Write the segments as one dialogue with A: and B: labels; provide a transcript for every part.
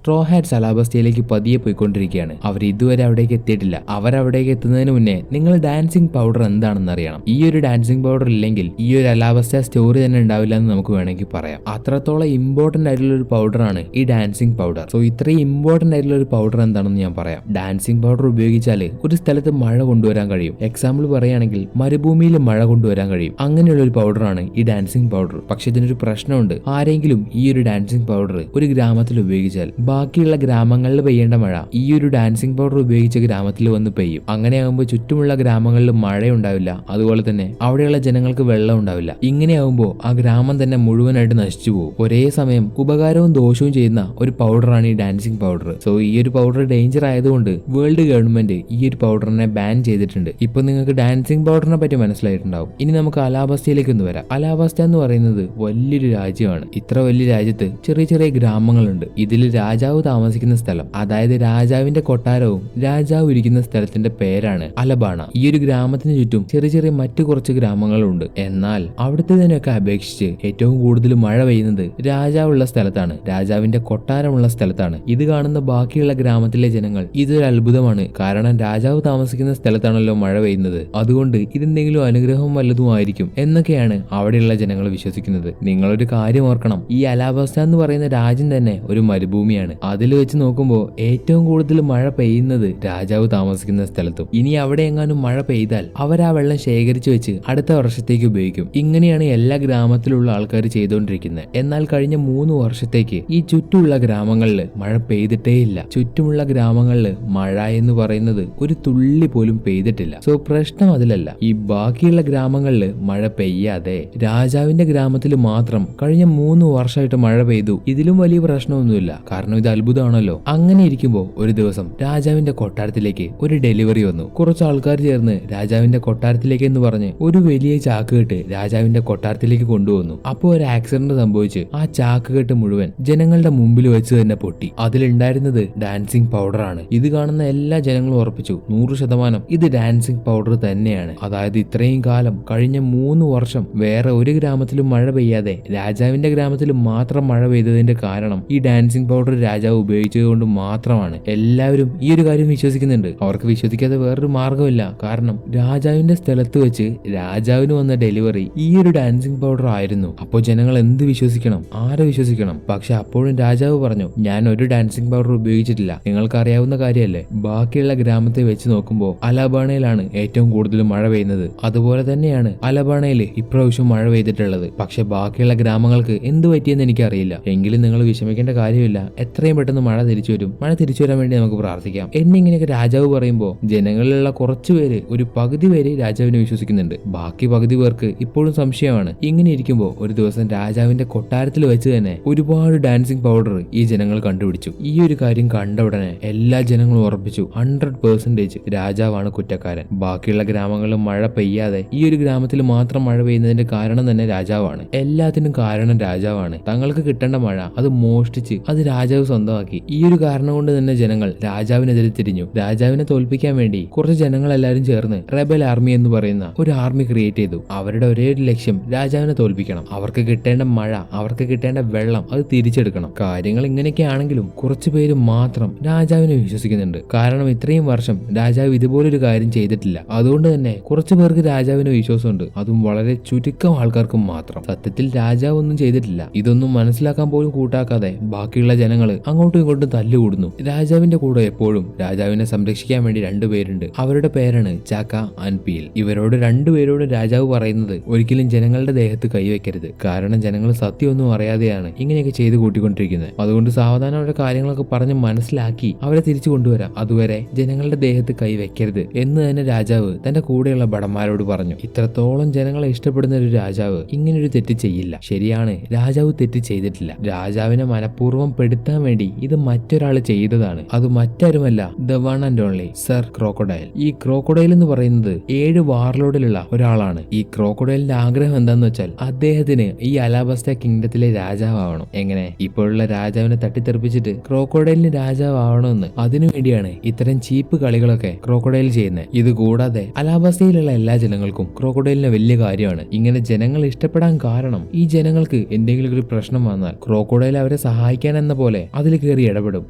A: Straw hats അലാബസ്റ്റയിലേക്ക് പതിയെ പോയിക്കൊണ്ടിരിക്കുകയാണ്. അവർ ഇതുവരെ അവിടേക്ക് എത്തിയിട്ടില്ല. അവരവിടേക്ക് എത്തുന്നതിന് മുന്നേ നിങ്ങൾ ഡാൻസിങ് പൗഡർ എന്താണെന്ന് അറിയണം. ഈ ഒരു ഡാൻസിങ് പൗഡർ ഇല്ലെങ്കിൽ ഈ ഒരു അലാബസ്റ്റ സ്റ്റോറി തന്നെ ഉണ്ടാവില്ല എന്ന് നമുക്ക് വേണമെങ്കിൽ പറയാം. അത്രത്തോളം ഇമ്പോർട്ടന്റ് ആയിട്ടുള്ള ഒരു പൗഡറാണ് ഈ ഡാൻസിങ് പൗഡർ. സോ ഇത്രയും ഇമ്പോർട്ടന്റ് ആയിട്ടുള്ള ഒരു പൗഡർ എന്താണെന്ന് ഞാൻ പറയാം. ഡാൻസിങ് പൗഡർ ഉപയോഗിച്ചാൽ ഒരു സ്ഥലത്ത് മഴ കൊണ്ടുവരാൻ കഴിയും. എക്സാമ്പിൾ പറയുകയാണെങ്കിൽ മരുഭൂമിയിൽ മഴ കൊണ്ടുവരാൻ കഴിയും. അങ്ങനെയുള്ള ഒരു പൗഡറാണ് ഈ ഡാൻസിങ് പൗഡർ. പക്ഷെ ഇതിനൊരു പ്രശ്നമുണ്ട്. ആരെങ്കിലും ഈ ഒരു ഡാൻസിങ് പൗഡർ ഒരു ഗ്രാമത്തിൽ ഉപയോഗിച്ചാൽ ബാക്കിയുള്ള ഗ്രാമങ്ങളിൽ പെയ്യേണ്ട മഴ ഈ ഒരു ഡാൻസിങ് പൗഡർ ഉപയോഗിച്ച ഗ്രാമത്തിൽ വന്ന് പെയ്യും. അങ്ങനെയാകുമ്പോൾ ചുറ്റുമുള്ള ഗ്രാമങ്ങളിൽ മഴയുണ്ടാവില്ല. അതുപോലെ തന്നെ അവിടെയുള്ള ജനങ്ങൾക്ക് വെള്ളം ഉണ്ടാവില്ല. ഇങ്ങനെയാകുമ്പോൾ ആ ഗ്രാമം തന്നെ മുഴുവനായിട്ട് നശിച്ചു പോകും. ഒരേ സമയം ഉപകാരവും ദോഷവും ചെയ്യുന്ന ഒരു പൗഡറാണ് ഈ ഡാൻസിങ് പൗഡർ. സോ ഈ ഒരു പൗഡർ ഡേഞ്ചർ ആയതുകൊണ്ട് വേൾഡ് ഗവൺമെന്റ് ഈ ഒരു പൗഡറിനെ ബാൻ ചെയ്തിട്ടുണ്ട്. ഇപ്പൊ നിങ്ങൾക്ക് ഡാൻസിങ് പൗഡറിനെ പറ്റി മനസ്സിലായിട്ടുണ്ടാവും. ഇനി നമുക്ക് അലാബസ്റ്റയിലേക്ക് ഒന്ന് വരാം. അലാബസ്റ്റ എന്ന് പറയുന്നത് വലിയൊരു രാജ്യമാണ്. ഇത്ര വലിയ രാജ്യത്ത് ചെറിയ ചെറിയ ഗ്രാമങ്ങളുണ്ട്. ഇതിൽ രാജാവ് താമസിക്കുന്ന സ്ഥലം, അതായത് രാജാവിന്റെ കൊട്ടാരവും രാജാവ് ഇരിക്കുന്ന സ്ഥലത്തിന്റെ പേരാണ് അലബാണ. ഈ ഒരു ഗ്രാമത്തിന് ചുറ്റും ചെറിയ ചെറിയ മറ്റു കുറച്ച് ഗ്രാമങ്ങളുണ്ട്. എന്നാൽ അവിടുത്തേതിനൊക്കെ അപേക്ഷിച്ച് ഏറ്റവും കൂടുതൽ മഴ പെയ്യുന്നത് രാജാവുള്ള സ്ഥലത്താണ്, രാജാവിന്റെ കൊട്ടാരമുള്ള സ്ഥലത്താണ്. ഇത് കാണുന്ന ബാക്കിയുള്ള ഗ്രാമത്തിലെ ജനങ്ങൾ ഇതൊരു അത്ഭുതമാണ്. കാരണം രാജാവ് താമസിക്കുന്ന സ്ഥലത്താണല്ലോ മഴ പെയ്യുന്നത്, അതുകൊണ്ട് ഇതെന്തെങ്കിലും അനുഗ്രഹം വല്ലതും ആയിരിക്കും എന്നൊക്കെയാണ് അവിടെയുള്ള ജനങ്ങൾ വിശ്വസിക്കുന്നത്. നിങ്ങളൊരു കാര്യം ഓർക്കണം, ഈ അലാബസ്റ്റ എന്ന് പറയുന്ന രാജ്യം തന്നെ ഒരു മരുഭൂമിയാണ്. അതിൽ വെച്ച് നോക്കുമ്പോൾ ഏറ്റവും കൂടുതൽ മഴ പെയ്യുന്നത് രാജാവ് താമസിക്കുന്ന സ്ഥലത്തും. ഇനി അവിടെ എങ്ങാനും മഴ പെയ്താൽ അവർ ആ വെള്ളം ശേഖരിച്ചു വെച്ച് അടുത്ത വർഷത്തേക്ക് ഉപയോഗിക്കും. ഇങ്ങനെയാണ് എല്ലാ ഗ്രാമത്തിലുള്ള ആൾക്കാർ ചെയ്തുകൊണ്ടിരിക്കുന്നത്. എന്നാൽ കഴിഞ്ഞ 3 വർഷത്തേക്ക് ഈ ചുറ്റുമുള്ള ഗ്രാമങ്ങളിൽ മഴ പെയ്തിട്ടേയില്ല. ചുറ്റുമുള്ള ഗ്രാമങ്ങളിൽ മഴ എന്ന് പറയുന്നത് ഒരു തുള്ളി പോലും പെയ്തിട്ടില്ല. സോ പ്രശ്നം അതിലല്ല. ഈ ബാക്കിയുള്ള ഗ്രാമങ്ങളിൽ മഴ പെയ്യാതെ രാജാവിന്റെ ഗ്രാമത്തിൽ മാത്രം കഴിഞ്ഞ 3 വർഷമായിട്ട് മഴ പെയ്തു. ഇതിലും വലിയ പ്രശ്നമൊന്നുമില്ല. കാരണം ഇത് അത്ഭുതമാണല്ലോ. അങ്ങനെ ഇരിക്കുമ്പോൾ ഒരു ദിവസം രാജാവിന്റെ കൊട്ടാരത്തിലേക്ക് ഒരു ഡെലിവറി വന്നു. കുറച്ച് ആൾക്കാർ ചേർന്ന് രാജാവിന്റെ കൊട്ടാരത്തിലേക്ക് എന്ന് പറഞ്ഞ് ഒരു വലിയ ചാക്കുകെട്ട് രാജാവിന്റെ കൊട്ടാരത്തിലേക്ക് കൊണ്ടുവന്നു. അപ്പോൾ ഒരു ആക്സിഡന്റ് സംഭവിച്ച് ആ ചാക്കുകെട്ട് മുഴുവൻ ജനങ്ങളുടെ മുമ്പിൽ വെച്ച് തന്നെ പൊട്ടി. അതിലുണ്ടായിരുന്നത് ഡാൻസിങ് പൗഡർ ആണ്. ഇത് കാണുന്ന എല്ലാ ജനങ്ങളും ഉറപ്പിച്ചു 100% ഇത് ഡാൻസിങ് പൗഡർ തന്നെയാണ്. അതായത് ഇത്രയും കാലം കഴിഞ്ഞ 3 വർഷം വേറെ ഒരു ഗ്രാമത്തിലും മഴ പെയ്യാതെ രാജാവിന്റെ ഗ്രാമത്തിൽ മാത്രം മഴ പെയ്തതിന്റെ കാരണം ഈ ഡാൻസിങ് പൗഡർ രാജാവ് ഉപയോഗിച്ചത് കൊണ്ട് മാത്രമാണ്. എല്ലാവരും ഈ ഒരു കാര്യം വിശ്വസിക്കുന്നുണ്ട്. അവർക്ക് വിശ്വസിക്കാതെ വേറൊരു മാർഗമില്ല. കാരണം രാജാവിന്റെ സ്ഥലത്ത് വെച്ച് രാജാവിന് വന്ന ഡെലിവറി ഈ ഒരു ഡാൻസിങ് പൗഡർ ആയിരുന്നു. അപ്പോൾ ജനങ്ങൾ എന്ത് വിശ്വസിക്കണം, ആരെ വിശ്വസിക്കണം? പക്ഷെ അപ്പോഴും രാജാവ് പറഞ്ഞു, ഞാൻ ഒരു ഡാൻസിങ് പൗഡർ ഉപയോഗിച്ചിട്ടില്ല. നിങ്ങൾക്ക് അറിയാവുന്ന കാര്യമല്ലേ. ബാക്കിയുള്ള ഗ്രാമത്തെ വെച്ച് നോക്കുമ്പോൾ അലബാണയിലാണ് ഏറ്റവും കൂടുതൽ മഴ പെയ്യുന്നത്. അതുപോലെ തന്നെയാണ് അലബാണയിൽ ഇപ്രാവശ്യം മഴ പെയ്തിട്ടുള്ളത്. പക്ഷെ ബാക്കിയുള്ള ഗ്രാമങ്ങൾക്ക് എന്ത് പറ്റിയെന്ന് എനിക്കറിയില്ല. എങ്കിലും നിങ്ങൾ വിഷമിക്കേണ്ട കാര്യമില്ല. എത്രയും പെട്ടെന്ന് മഴ തിരിച്ചു വരും. മഴ തിരിച്ചു വരാൻ വേണ്ടി നമുക്ക് പ്രാർത്ഥിക്കാം എന്നിങ്ങനെയൊക്കെ രാജാവ് പറയുമ്പോൾ ജനങ്ങളിലുള്ള കുറച്ചു പേര്, ഒരു പകുതി പേര് രാജാവിനെ വിശ്വസിക്കുന്നുണ്ട്. ബാക്കി പകുതി പേർക്ക് ഇപ്പോഴും സംശയമാണ്. ഇങ്ങനെ ഇരിക്കുമ്പോൾ ഒരു ദിവസം രാജാവിന്റെ കൊട്ടാരത്തിൽ വെച്ച് തന്നെ ഒരുപാട് ഡാൻസിങ് പൗഡർ ഈ ജനങ്ങൾ കണ്ടുപിടിച്ചു. ഈ ഒരു കാര്യം കണ്ട ഉടനെ എല്ലാ ജനങ്ങളും ഉറപ്പിച്ചു 100% രാജാവാണ് കുറ്റക്കാരൻ. ബാക്കിയുള്ള ഗ്രാമങ്ങളിൽ മഴ പെയ്യാതെ ഈ ഒരു ഗ്രാമത്തിൽ മാത്രം മഴ പെയ്യുന്നതിന്റെ കാരണം തന്നെ രാജാവാണ്. എല്ലാത്തിനും കാരണം രാജാവാണ്. തങ്ങൾക്ക് കിട്ടേണ്ട മഴ അത് മോഷ്ടിച്ച് അത് രാജാവ് സ്വന്തമാക്കി. ഈ ഒരു കാരണം കൊണ്ട് തന്നെ ജനങ്ങൾ രാജാവിനെതിരെ തിരിഞ്ഞു. രാജാവിനെ തോൽപ്പിക്കാൻ വേണ്ടി കുറച്ച് ജനങ്ങൾ എല്ലാവരും ചേർന്ന് റെബൽ ആർമി എന്ന് പറയുന്ന ഒരു ആർമി ക്രിയേറ്റ് ചെയ്തു. അവരുടെ ഒരേ ഒരു ലക്ഷ്യം രാജാവിനെ തോൽപ്പിക്കണം. അവർക്ക് കിട്ടേണ്ട മഴ, അവർക്ക് കിട്ടേണ്ട വെള്ളം അത് തിരിച്ചെടുക്കണം. കാര്യങ്ങൾ ഇങ്ങനെയൊക്കെ ആണെങ്കിലും കുറച്ചു പേര് മാത്രം രാജാവിനെ വിശ്വസിക്കുന്നുണ്ട്. കാരണം ഇത്രയും വർഷം രാജാവ് ഇതുപോലൊരു കാര്യം ചെയ്തിട്ടില്ല. അതുകൊണ്ട് തന്നെ കുറച്ചു പേർക്ക് രാജാവിന് വിശ്വാസമുണ്ട്. അതും വളരെ ചുരുക്കം ആൾക്കാർക്കും മാത്രം. സത്യത്തിൽ രാജാവ് ഒന്നും ചെയ്തിട്ടില്ല. ഇതൊന്നും മനസ്സിലാക്കാൻ പോലും കൂട്ടാക്കാതെ ബാക്കിയുള്ള ജനങ്ങൾ അങ്ങോട്ടും ഇങ്ങോട്ടും തല്ലുകൂടുന്നു. രാജാവിന്റെ കൂടെ എപ്പോഴും രാജാവിനെ സംരക്ഷിക്കാൻ വേണ്ടി 2 പേരുണ്ട്. അവരുടെ പേരാണ് ചാക്ക ആൻഡ് പീൽ. ഇവരോട് 2 പേരോട് രാജാവ് പറയുന്നത് ഒരിക്കലും ജനങ്ങളുടെ ദേഹത്ത് കൈവയ്ക്കരുത്. കാരണം ജനങ്ങൾ സത്യമൊന്നും അറിയാതെയാണ് ഇങ്ങനെയൊക്കെ ചെയ്ത് കൂട്ടിക്കൊണ്ടിരിക്കുന്നത്. അതുകൊണ്ട് സാവധാനം അവരുടെ കാര്യങ്ങളൊക്കെ പറഞ്ഞ് മനസ്സിലാക്കി അവരെ തിരിച്ചു കൊണ്ടുവരാം. അതുവരെ ജനങ്ങളുടെ ദേഹത്ത് കൈവയ്ക്കരുത് എന്ന് തന്നെ രാജാവ് തന്റെ കൂടെയുള്ള ഭടന്മാരോട് പറഞ്ഞു. ഇത്രത്തോളം ജനങ്ങളെ ഇഷ്ടപ്പെടുന്ന ഒരു രാജാവ് ഇങ്ങനൊരു തെറ്റ് ചെയ്യില്ല. ശരിയാണ്, രാജാവ് തെറ്റ് ചെയ്തിട്ടില്ല. രാജാവിനെ മനഃപൂർവ്വം പെടുത്താൻ വേണ്ടി ഇത് മറ്റൊരാൾ ചെയ്തതാണ്. അത് മറ്റാരുമല്ല, the one and only sir crocodile. ഈ ക്രോക്കഡൈൽ എന്ന് പറയുന്നത് 7 വാർലോഡിലുള്ള ഒരാളാണ്. ഈ ക്രോക്കഡൈലിന്റെ ആഗ്രഹം എന്താന്ന് വെച്ചാൽ അദ്ദേഹത്തിന് ഈ അലാബസ്റ്റ കിങ്ഡത്തിലെ രാജാവണം. എങ്ങനെ? ഇപ്പോഴുള്ള രാജാവിനെ തട്ടിത്തെറിപ്പിച്ചിട്ട് ക്രോക്കഡൈലിന് രാജാവണമെന്ന്. അതിനുവേണ്ടിയാണ് ഇത്തരം ചീപ്പ് കളികളൊക്കെ ക്രോക്കഡൈൽ ചെയ്യുന്നത്. ഇത് കൂടാതെ അലാബസ്റ്റയിലുള്ള എല്ലാ ജനങ്ങൾക്കും ക്രോക്കഡൈലിനെ വലിയ കാര്യമാണ്. ഇങ്ങനെ ജനങ്ങൾ ഇഷ്ടപ്പെടാൻ കാരണം ഈ ജനങ്ങൾക്ക് എന്തെങ്കിലും ഒരു പ്രശ്നം വന്നാൽ ക്രോക്കഡൈൽ അവരെ സഹായിക്കാൻ എന്ന പോലെ അതിൽ കയറി ഇടപെടും,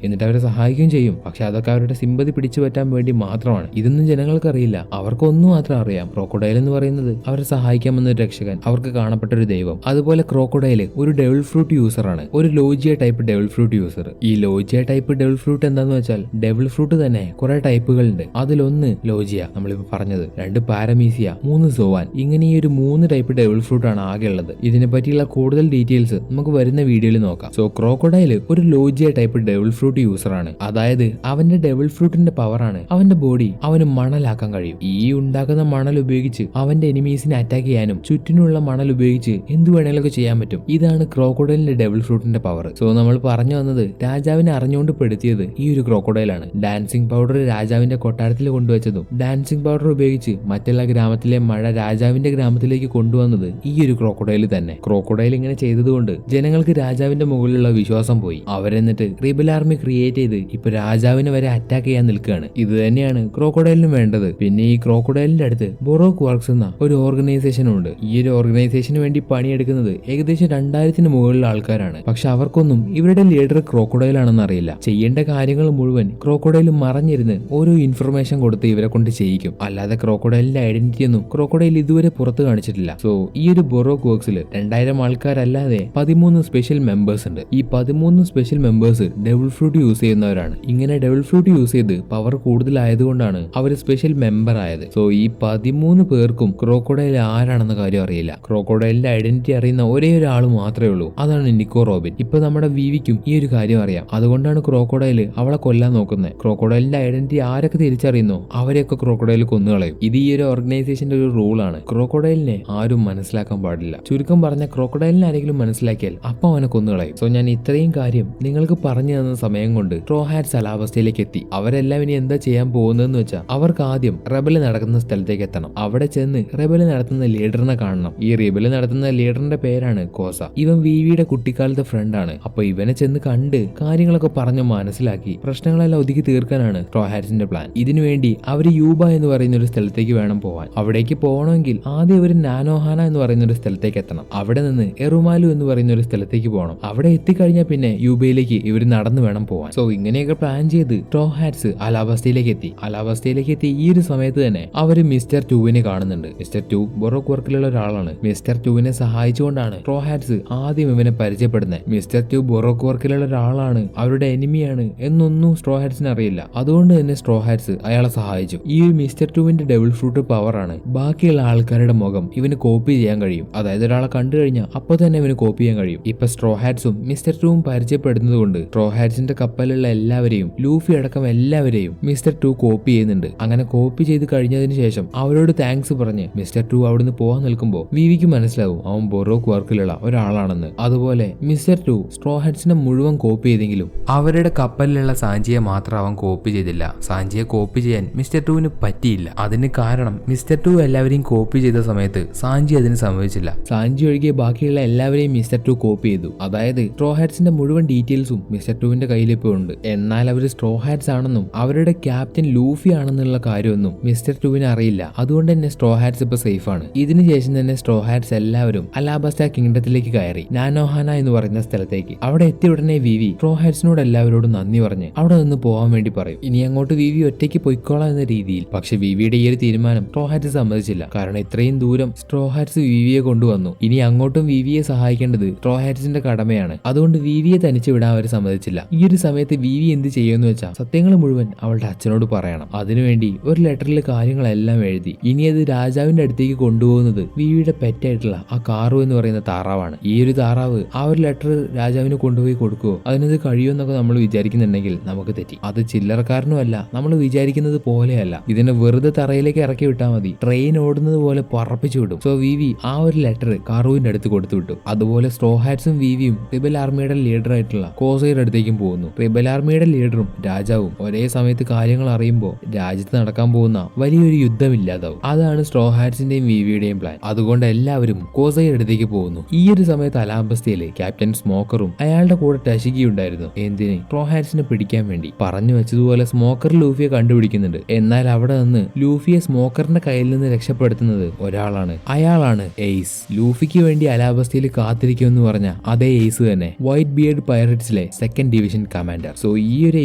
A: എന്നിട്ട് അവരെ സഹായിക്കുകയും ചെയ്യും. പക്ഷെ അതൊക്കെ അവരുടെ സിമ്പതി പിടിച്ചു പറ്റാൻ വേണ്ടി മാത്രമാണ്. ഇതൊന്നും ജനങ്ങൾക്ക് അറിയില്ല. അവർക്കൊന്നും മാത്രം അറിയാം. ക്രോക്കോഡൈൽ എന്ന് പറയുന്നത് അവരെ സഹായിക്കാമെന്ന ഒരു രക്ഷകൻ, അവർക്ക് കാണപ്പെട്ട ഒരു ദൈവം. അതുപോലെ ക്രോക്കോഡൈൽ ഒരു ഡെവിൾ ഫ്രൂട്ട് യൂസർ ആണ്, ഒരു ലോജിയ ടൈപ്പ് ഡെവിൾ ഫ്രൂട്ട് യൂസർ. ഈ ലോജിയ ടൈപ്പ് ഡെവിൾ ഫ്രൂട്ട് എന്താന്ന് വെച്ചാൽ ഡെവിൾ ഫ്രൂട്ട് തന്നെ കുറെ ടൈപ്പുകളുണ്ട്. അതിലൊന്ന് ലോജിയ, നമ്മളിപ്പോ പറഞ്ഞത്, 2 പാരമീസിയ, 3 സോവാൻ. ഇങ്ങനെ ഈ ഒരു 3 ടൈപ്പ് ഡെവിൾ ഫ്രൂട്ട് ആണ് ആകെ ഉള്ളത്. ഇതിനെ പറ്റിയുള്ള കൂടുതൽ ഡീറ്റെയിൽസ് നമുക്ക് വരുന്ന വീഡിയോയിൽ നോക്കാം. സോ ക്രോക്കോഡൈൽ ഒരു ലോജിയ ടൈപ്പ് ഡെവിൾ ഫ്രൂട്ട് യൂസർ ആണ്. അതായത് അവന്റെ ഡെവിൾ ഫ്രൂട്ടിന്റെ പവർ ആണ് അവന്റെ ബോഡി അവന് മണലാക്കാൻ കഴിയും. ഈ ഉണ്ടാക്കുന്ന മണൽ ഉപയോഗിച്ച് അവന്റെ എനിമീസിനെ അറ്റാക്ക് ചെയ്യാനും ചുറ്റിനുള്ള മണൽ ഉപയോഗിച്ച് എന്ത് വേണമെങ്കിലും ചെയ്യാൻ പറ്റും. ഇതാണ് ക്രോക്കോഡൈലിന്റെ ഡെവിൾ ഫ്രൂട്ടിന്റെ പവർ. സോ നമ്മൾ പറഞ്ഞു വന്നത്, രാജാവിനെ അറിഞ്ഞുകൊണ്ട് പെടുത്തിയത് ഈ ഒരു ക്രോക്കോഡൈലാണ്. ഡാൻസിങ് പൗഡർ രാജാവിന്റെ കൊട്ടാരത്തിൽ കൊണ്ടുവച്ചതും ഡാൻസിങ് പൗഡർ ഉപയോഗിച്ച് മറ്റുള്ള ഗ്രാമത്തിലെ മഴ രാജാവിന്റെ ഗ്രാമത്തിലേക്ക് കൊണ്ടുവന്നത് ഈ ഒരു ക്രോക്കോഡൈൽ തന്നെ. ക്രോക്കോഡൈൽ ഇങ്ങനെ ചെയ്തതുകൊണ്ട് ജനങ്ങൾക്ക് രാജാവിന്റെ മുകളിലുള്ള വിശ്വാസം പോയി. അവരെന്നിട്ട് റിബൽ ആർമി ക്രിയേറ്റ് ചെയ്ത് ഇപ്പൊ രാജാവിനെ വരെ അറ്റാക്ക് ചെയ്യാൻ നിൽക്കുകയാണ്. ഇത് തന്നെയാണ് ക്രോക്കോഡൈലിനും വേണ്ടത്. പിന്നെ ഈ ക്രോക്കോഡൈലിന്റെ അടുത്ത് ബൊറോക്ക് വർക്സ് എന്ന ഒരു ഓർഗനൈസേഷനും ഉണ്ട്. ഈ ഒരു ഓർഗനൈസേഷന് വേണ്ടി പണിയെടുക്കുന്നത് ഏകദേശം 2000-ന് മുകളിലുള്ള ആൾക്കാരാണ്. പക്ഷെ അവർക്കൊന്നും ഇവരുടെ ലീഡർ ക്രോക്കോഡൈൽ ആണെന്ന് അറിയില്ല. ചെയ്യേണ്ട കാര്യങ്ങൾ മുഴുവൻ ക്രോക്കോഡൈൽ മറഞ്ഞിരുന്ന് ഓരോ ഇൻഫർമേഷൻ കൊടുത്ത് ഇവരെ കൊണ്ട് ചെയ്യിക്കും. അല്ലാതെ ക്രോക്കോഡൈലിന്റെ ഐഡന്റിറ്റി ഒന്നും ക്രോക്കോഡൈൽ ഇതുവരെ പുറത്ത് കാണിച്ചിട്ടില്ല. സോ ഈ ഒരു ബൊറോക്ക് വർക്സിൽ 2000 ആൾക്കാരല്ലാതെ 13 സ്പെഷ്യൽ മെമ്പേഴ്സ് ഉണ്ട്. ഈ 13 special members devil fruit use ചെയ്യുന്നവരാണ്. ഇങ്ങനെ ഡെവിൾ ഫ്രൂട്ട് യൂസ് ചെയ്ത് പവർ കൂടുതലായതുകൊണ്ടാണ് അവർ സ്പെഷ്യൽ മെമ്പർ ആയത്. സോ ഈ 13 പേർക്കും ക്രോക്കോഡൈൽ ആരാണെന്ന കാര്യം അറിയില്ല. ക്രോക്കോഡൈലിന്റെ ഐഡന്റിറ്റി അറിയുന്ന ഒരേ ഒരാൾ മാത്രമേ ഉള്ളൂ, അതാണ് നിക്കോ റോബിൻ. ഇപ്പൊ നമ്മുടെ വിവിക്കും ഈ ഒരു കാര്യം അറിയാം. അതുകൊണ്ടാണ് ക്രോക്കോഡൈൽ അവളെ കൊല്ലാൻ നോക്കുന്നത്. ക്രോക്കോഡൈലിന്റെ ഐഡന്റിറ്റി ആരൊക്കെ തിരിച്ചറിയുന്നോ അവരെയൊക്കെ ക്രോക്കോഡൈൽ കൊന്നുകളയും. ഇത് ഈ ഒരു ഓർഗനൈസേഷന്റെ ഒരു റൂളാണ്. ക്രോക്കോഡൈലിനെ ആരും മനസ്സിലാക്കാൻ പാടില്ല. ചുരുക്കം പറഞ്ഞ ക്രോക്കോഡൈലിനെ ആരെങ്കിലും മനസ്സിലാക്കിയാൽ അപ്പൊ അവനെ കൊന്നുകളയും. സോ ഞാൻ ഇത്രയും കാര്യം നിങ്ങൾക്ക് പറഞ്ഞു തന്ന സമയം കൊണ്ട് സ്ട്രോ ഹാറ്റ്സ് അലാബസ്റ്റയിലേക്ക് എത്തി. അവരെല്ലാം ഇനി എന്താ ചെയ്യാൻ പോകുന്നതെന്ന് വെച്ചാൽ അവർക്ക് ആദ്യം റെബല് നടക്കുന്ന സ്ഥലത്തേക്ക് എത്തണം. അവിടെ ചെന്ന് റെബല് നടത്തുന്ന ലീഡറിനെ കാണണം. ഈ റെബല് നടത്തുന്ന ലീഡറിന്റെ പേരാണ് കോസ. ഇവൻ വിവിയുടെ കുട്ടിക്കാലത്തെ ഫ്രണ്ടാണ്. അപ്പൊ ഇവനെ ചെന്ന് കണ്ട് കാര്യങ്ങളൊക്കെ പറഞ്ഞു മനസ്സിലാക്കി പ്രശ്നങ്ങളെല്ലാം ഒതുക്കി തീർക്കാനാണ് സ്ട്രോ ഹാറ്റ്സിന്റെ പ്ലാൻ. ഇതിനുവേണ്ടി അവർ യൂബ എന്ന് പറയുന്ന ഒരു സ്ഥലത്തേക്ക് വേണം പോവാൻ. അവിടേക്ക് പോകണമെങ്കിൽ ആദ്യം അവർ നാനോഹാന എന്ന് പറയുന്ന ഒരു സ്ഥലത്തേക്ക് എത്തണം. അവിടെ നിന്ന് എറുമാലു എന്ന് പറയുന്ന ഒരു സ്ഥലത്തേക്ക് പോകണം. അവിടെ എത്തിക്കഴിഞ്ഞാൽ പിന്നെ യൂബയിലേക്ക് ഇവർ നടന്നു വേണം പോവാൻ. സോ ഇങ്ങനെയൊക്കെ പ്ലാൻ ചെയ്ത് സ്ട്രോ ഹാറ്റ്സ് അലാബസ്റ്റയിലേക്ക് എത്തി. അലാബസ്റ്റയിലേക്ക് എത്തി ഈ ഒരു സമയത്ത് തന്നെ അവര് മിസ്റ്റർ 2വിനെ കാണുന്നുണ്ട്. മിസ്റ്റർ 2 ബൊറോക്ക് വർക്കിലുള്ള ഒരാളാണ്. മിസ്റ്റർ 2വിനെ സഹായിച്ചുകൊണ്ടാണ് സ്ട്രോ ഹാറ്റ്സ് ആദ്യം ഇവനെ പരിചയപ്പെടുന്നത്. മിസ്റ്റർ 2 ബൊറോക്ക് വർക്കിലുള്ള ഒരാളാണ്, അവരുടെ എനിമിയാണ് എന്നൊന്നും സ്ട്രോ ഹാറ്റ്സിന് അറിയില്ല. അതുകൊണ്ട് തന്നെ സ്ട്രോ ഹാറ്റ്സ് അയാളെ സഹായിച്ചു. ഈ ഒരു മിസ്റ്റർ 2വിന്റെ ഡെവിൾ ഫ്രൂട്ട് പവർ ആണ് ബാക്കിയുള്ള ആൾക്കാരുടെ മുഖം ഇവന് കോപ്പി ചെയ്യാൻ കഴിയും. അതായത് ഒരാളെ കണ്ടു കഴിഞ്ഞാൽ അപ്പൊ തന്നെ ഇവന് കോപ്പി ചെയ്യാൻ കഴിയും. ഇപ്പൊ സ്ട്രോ ഹാറ്റ്സും മിസ്റ്റർ 2ഉം പരിചയപ്പെടുന്നത് കൊണ്ട് സ്ട്രോ ഹാറ്റ്സിന്റെ കപ്പലിലുള്ള എല്ലാവരെയും, ലൂഫി അടക്കം എല്ലാവരെയും മിസ്റ്റർ 2 കോപ്പി ചെയ്യുന്നുണ്ട്. അങ്ങനെ കോപ്പി ചെയ്ത് കഴിഞ്ഞതിന് ശേഷം അവരോട് താങ്ക്സ് പറഞ്ഞ് മിസ്റ്റർ 2 അവിടുന്ന് പോകാൻ നിൽക്കുമ്പോൾ വിവിക്ക് മനസ്സിലാവും അവൻ ബൊറോക്ക് വർക്കിലുള്ള ഒരാളാണെന്ന്. അതുപോലെ മിസ്റ്റർ 2 സ്ട്രോ ഹാറ്റ്സിനെ മുഴുവൻ കോപ്പി ചെയ്തെങ്കിലും അവരുടെ കപ്പലിലുള്ള സാഞ്ചിയെ മാത്രം അവൻ കോപ്പി ചെയ്തില്ല. സാഞ്ചിയെ കോപ്പി ചെയ്യാൻ മിസ്റ്റർ 2വിന് പറ്റിയില്ല. അതിന് കാരണം മിസ്റ്റർ 2 എല്ലാവരെയും കോപ്പി ചെയ്ത സമയത്ത് സാഞ്ചി അതിന് സമ്മതിച്ചില്ല. സാഞ്ചി ഒഴികെ ബാക്കിയുള്ള എല്ലാവരെയും മിസ്റ്റർ 2 കോപ്പി ചെയ്തു. അതായത് സ്ട്രോ ഹാറ്റ്സിന്റെ മുഴുവൻ ഡീറ്റെയിൽസും മിസ്റ്റർ 2വിന്റെ കയ്യിൽ ഇപ്പോൾ ഉണ്ട്. എന്നാൽ അവർ സ്ട്രോ ഹാറ്റ്സ് ആണെന്നും അവരുടെ ക്യാപ്റ്റൻ ലൂഫി ആണെന്നുള്ള കാര്യമൊന്നും മിസ്റ്റർ 2വിന് അറിയില്ല. അതുകൊണ്ട് തന്നെ സ്ട്രോ ഹാറ്റ്സ് ഇപ്പൊ സേഫ് ആണ്. ഇതിനുശേഷം തന്നെ സ്ട്രോ ഹാറ്റ്സ് എല്ലാവരും അലാബസ്റ്റ കിങ്ഡത്തിലേക്ക് കയറി നാനോഹാന എന്ന് പറയുന്ന സ്ഥലത്തേക്ക്. അവിടെ എത്തിയ ഉടനെ വിവി സ്ട്രോ ഹാറ്റ്സിനോട് എല്ലാവരോടും നന്ദി പറഞ്ഞ് അവിടെ നിന്ന് പോകാൻ വേണ്ടി പറയും. ഇനി അങ്ങോട്ട് വിവി ഒറ്റയ്ക്ക് പൊയ്ക്കോളാം എന്ന രീതിയിൽ. പക്ഷെ വിവിയുടെ ഈ ഒരു തീരുമാനം സ്ട്രോ ഹാറ്റ്സ് സമ്മതിച്ചില്ല. കാരണം ഇത്രയും ദൂരം സ്ട്രോ ഹാറ്റ്സ് വിവിയെ കൊണ്ടുവന്നു. ഇനി അങ്ങോട്ടും വിവിയെ സഹായിക്കേണ്ടത് സ്ട്രോ ഹാറ്റ്സിന്റെ കടമയാണ്. അതുകൊണ്ട് വിവിയെ തനിച്ച് വിടാൻ അവർ സമ്മതിച്ചില്ല. ഈ ഒരു സമയത്ത് വിവി എന്ത് ചെയ്യുമെന്ന് വെച്ചാൽ സത്യങ്ങൾ മുഴുവൻ അവളുടെ അച്ഛനോട് പറയണം. അതിനുവേണ്ടി ഒരു ലെറ്ററിൽ കാര്യങ്ങളെല്ലാം എഴുതി. ഇനി അത് രാജാവിന്റെ അടുത്തേക്ക് കൊണ്ടുപോകുന്നത് വിവിയുടെ പെറ്റായിട്ടുള്ള ആ കാറു എന്ന് പറയുന്ന താറാവാണ്. ഈ ഒരു താറാവ് ആ ഒരു ലെറ്റർ രാജാവിന് കൊണ്ടുപോയി കൊടുക്കുവോ, അതിനത് കഴിയുമെന്നൊക്കെ നമ്മൾ വിചാരിക്കുന്നുണ്ടെങ്കിൽ നമുക്ക് തെറ്റി. അത് ചില്ലറക്കാരനുമല്ല, നമ്മൾ വിചാരിക്കുന്നത് പോലെയല്ല. ഇതിനെ വെറുതെ തറയിലേക്ക് ഇറക്കി വിട്ടാൽ മതി, ട്രെയിൻ ഓടുന്നത് പോലെ പറപ്പിച്ചു വിടും. സോ വിവി ആ ഒരു ലെറ്റർ കാറുവിന്റെ അടുത്ത് കൊടുത്തു വിട്ടു. അതുപോലെ സ്ട്രോ ഹാറ്റ്സും വിവിയും റിബൽ ആർമിയുടെ ലീഡർ ആയിട്ടുള്ള കോസയുടെ അടുത്തേക്കും പോകുന്നു. റിബൽ ആർമിയുടെ ലീഡറും രാജാവും ഒരേ സമയത്ത് കാര്യങ്ങൾ അറിയുമ്പോൾ രാജ്യത്ത് നടക്കാൻ പോകുന്ന വലിയൊരു യുദ്ധമില്ലാതാവും. അതാണ് സ്ട്രോ ഹാറ്റ്സിന്റെയും വിവിയുടെയും പ്ലാൻ. അതുകൊണ്ട് എല്ലാവരും കോസയുടെ അടുത്തേക്ക് പോകുന്നു. ഈ ഒരു സമയത്ത് അലാബസ്റ്റയിലെ ക്യാപ്റ്റൻ സ്മോക്കറും അയാളുടെ കൂടെ ടഷിക്കി ഉണ്ടായിരുന്നു. എന്തിന്? സ്ട്രോ ഹാറ്റ്സിനെ പിടിക്കാൻ വേണ്ടി. പറഞ്ഞു വെച്ചതുപോലെ സ്മോക്കർ ലൂഫിയെ കണ്ടുപിടിക്കുന്നുണ്ട്. എന്നാൽ അവിടെ നിന്ന് ലൂഫിയെ സ്മോക്കറിന്റെ കയ്യിൽ നിന്ന് രക്ഷപ്പെടുത്തുന്നത് ഒരാളാണ്. അയാളാണ് എയ്സ്. ലൂഫിക്ക് വേണ്ടി അലാബസ്റ്റയിൽ കാത്തിരിക്കുമെന്ന് പറഞ്ഞ അതേ എയ്സ് തന്നെ വൈറ്റ് ബിയർഡ് പൈററ്റ്സിൽ ഹാറ്റ്സിലെ സെക്കൻഡ് ഡിവിഷൻ കമാൻഡർ. സോ ഈ ഒരു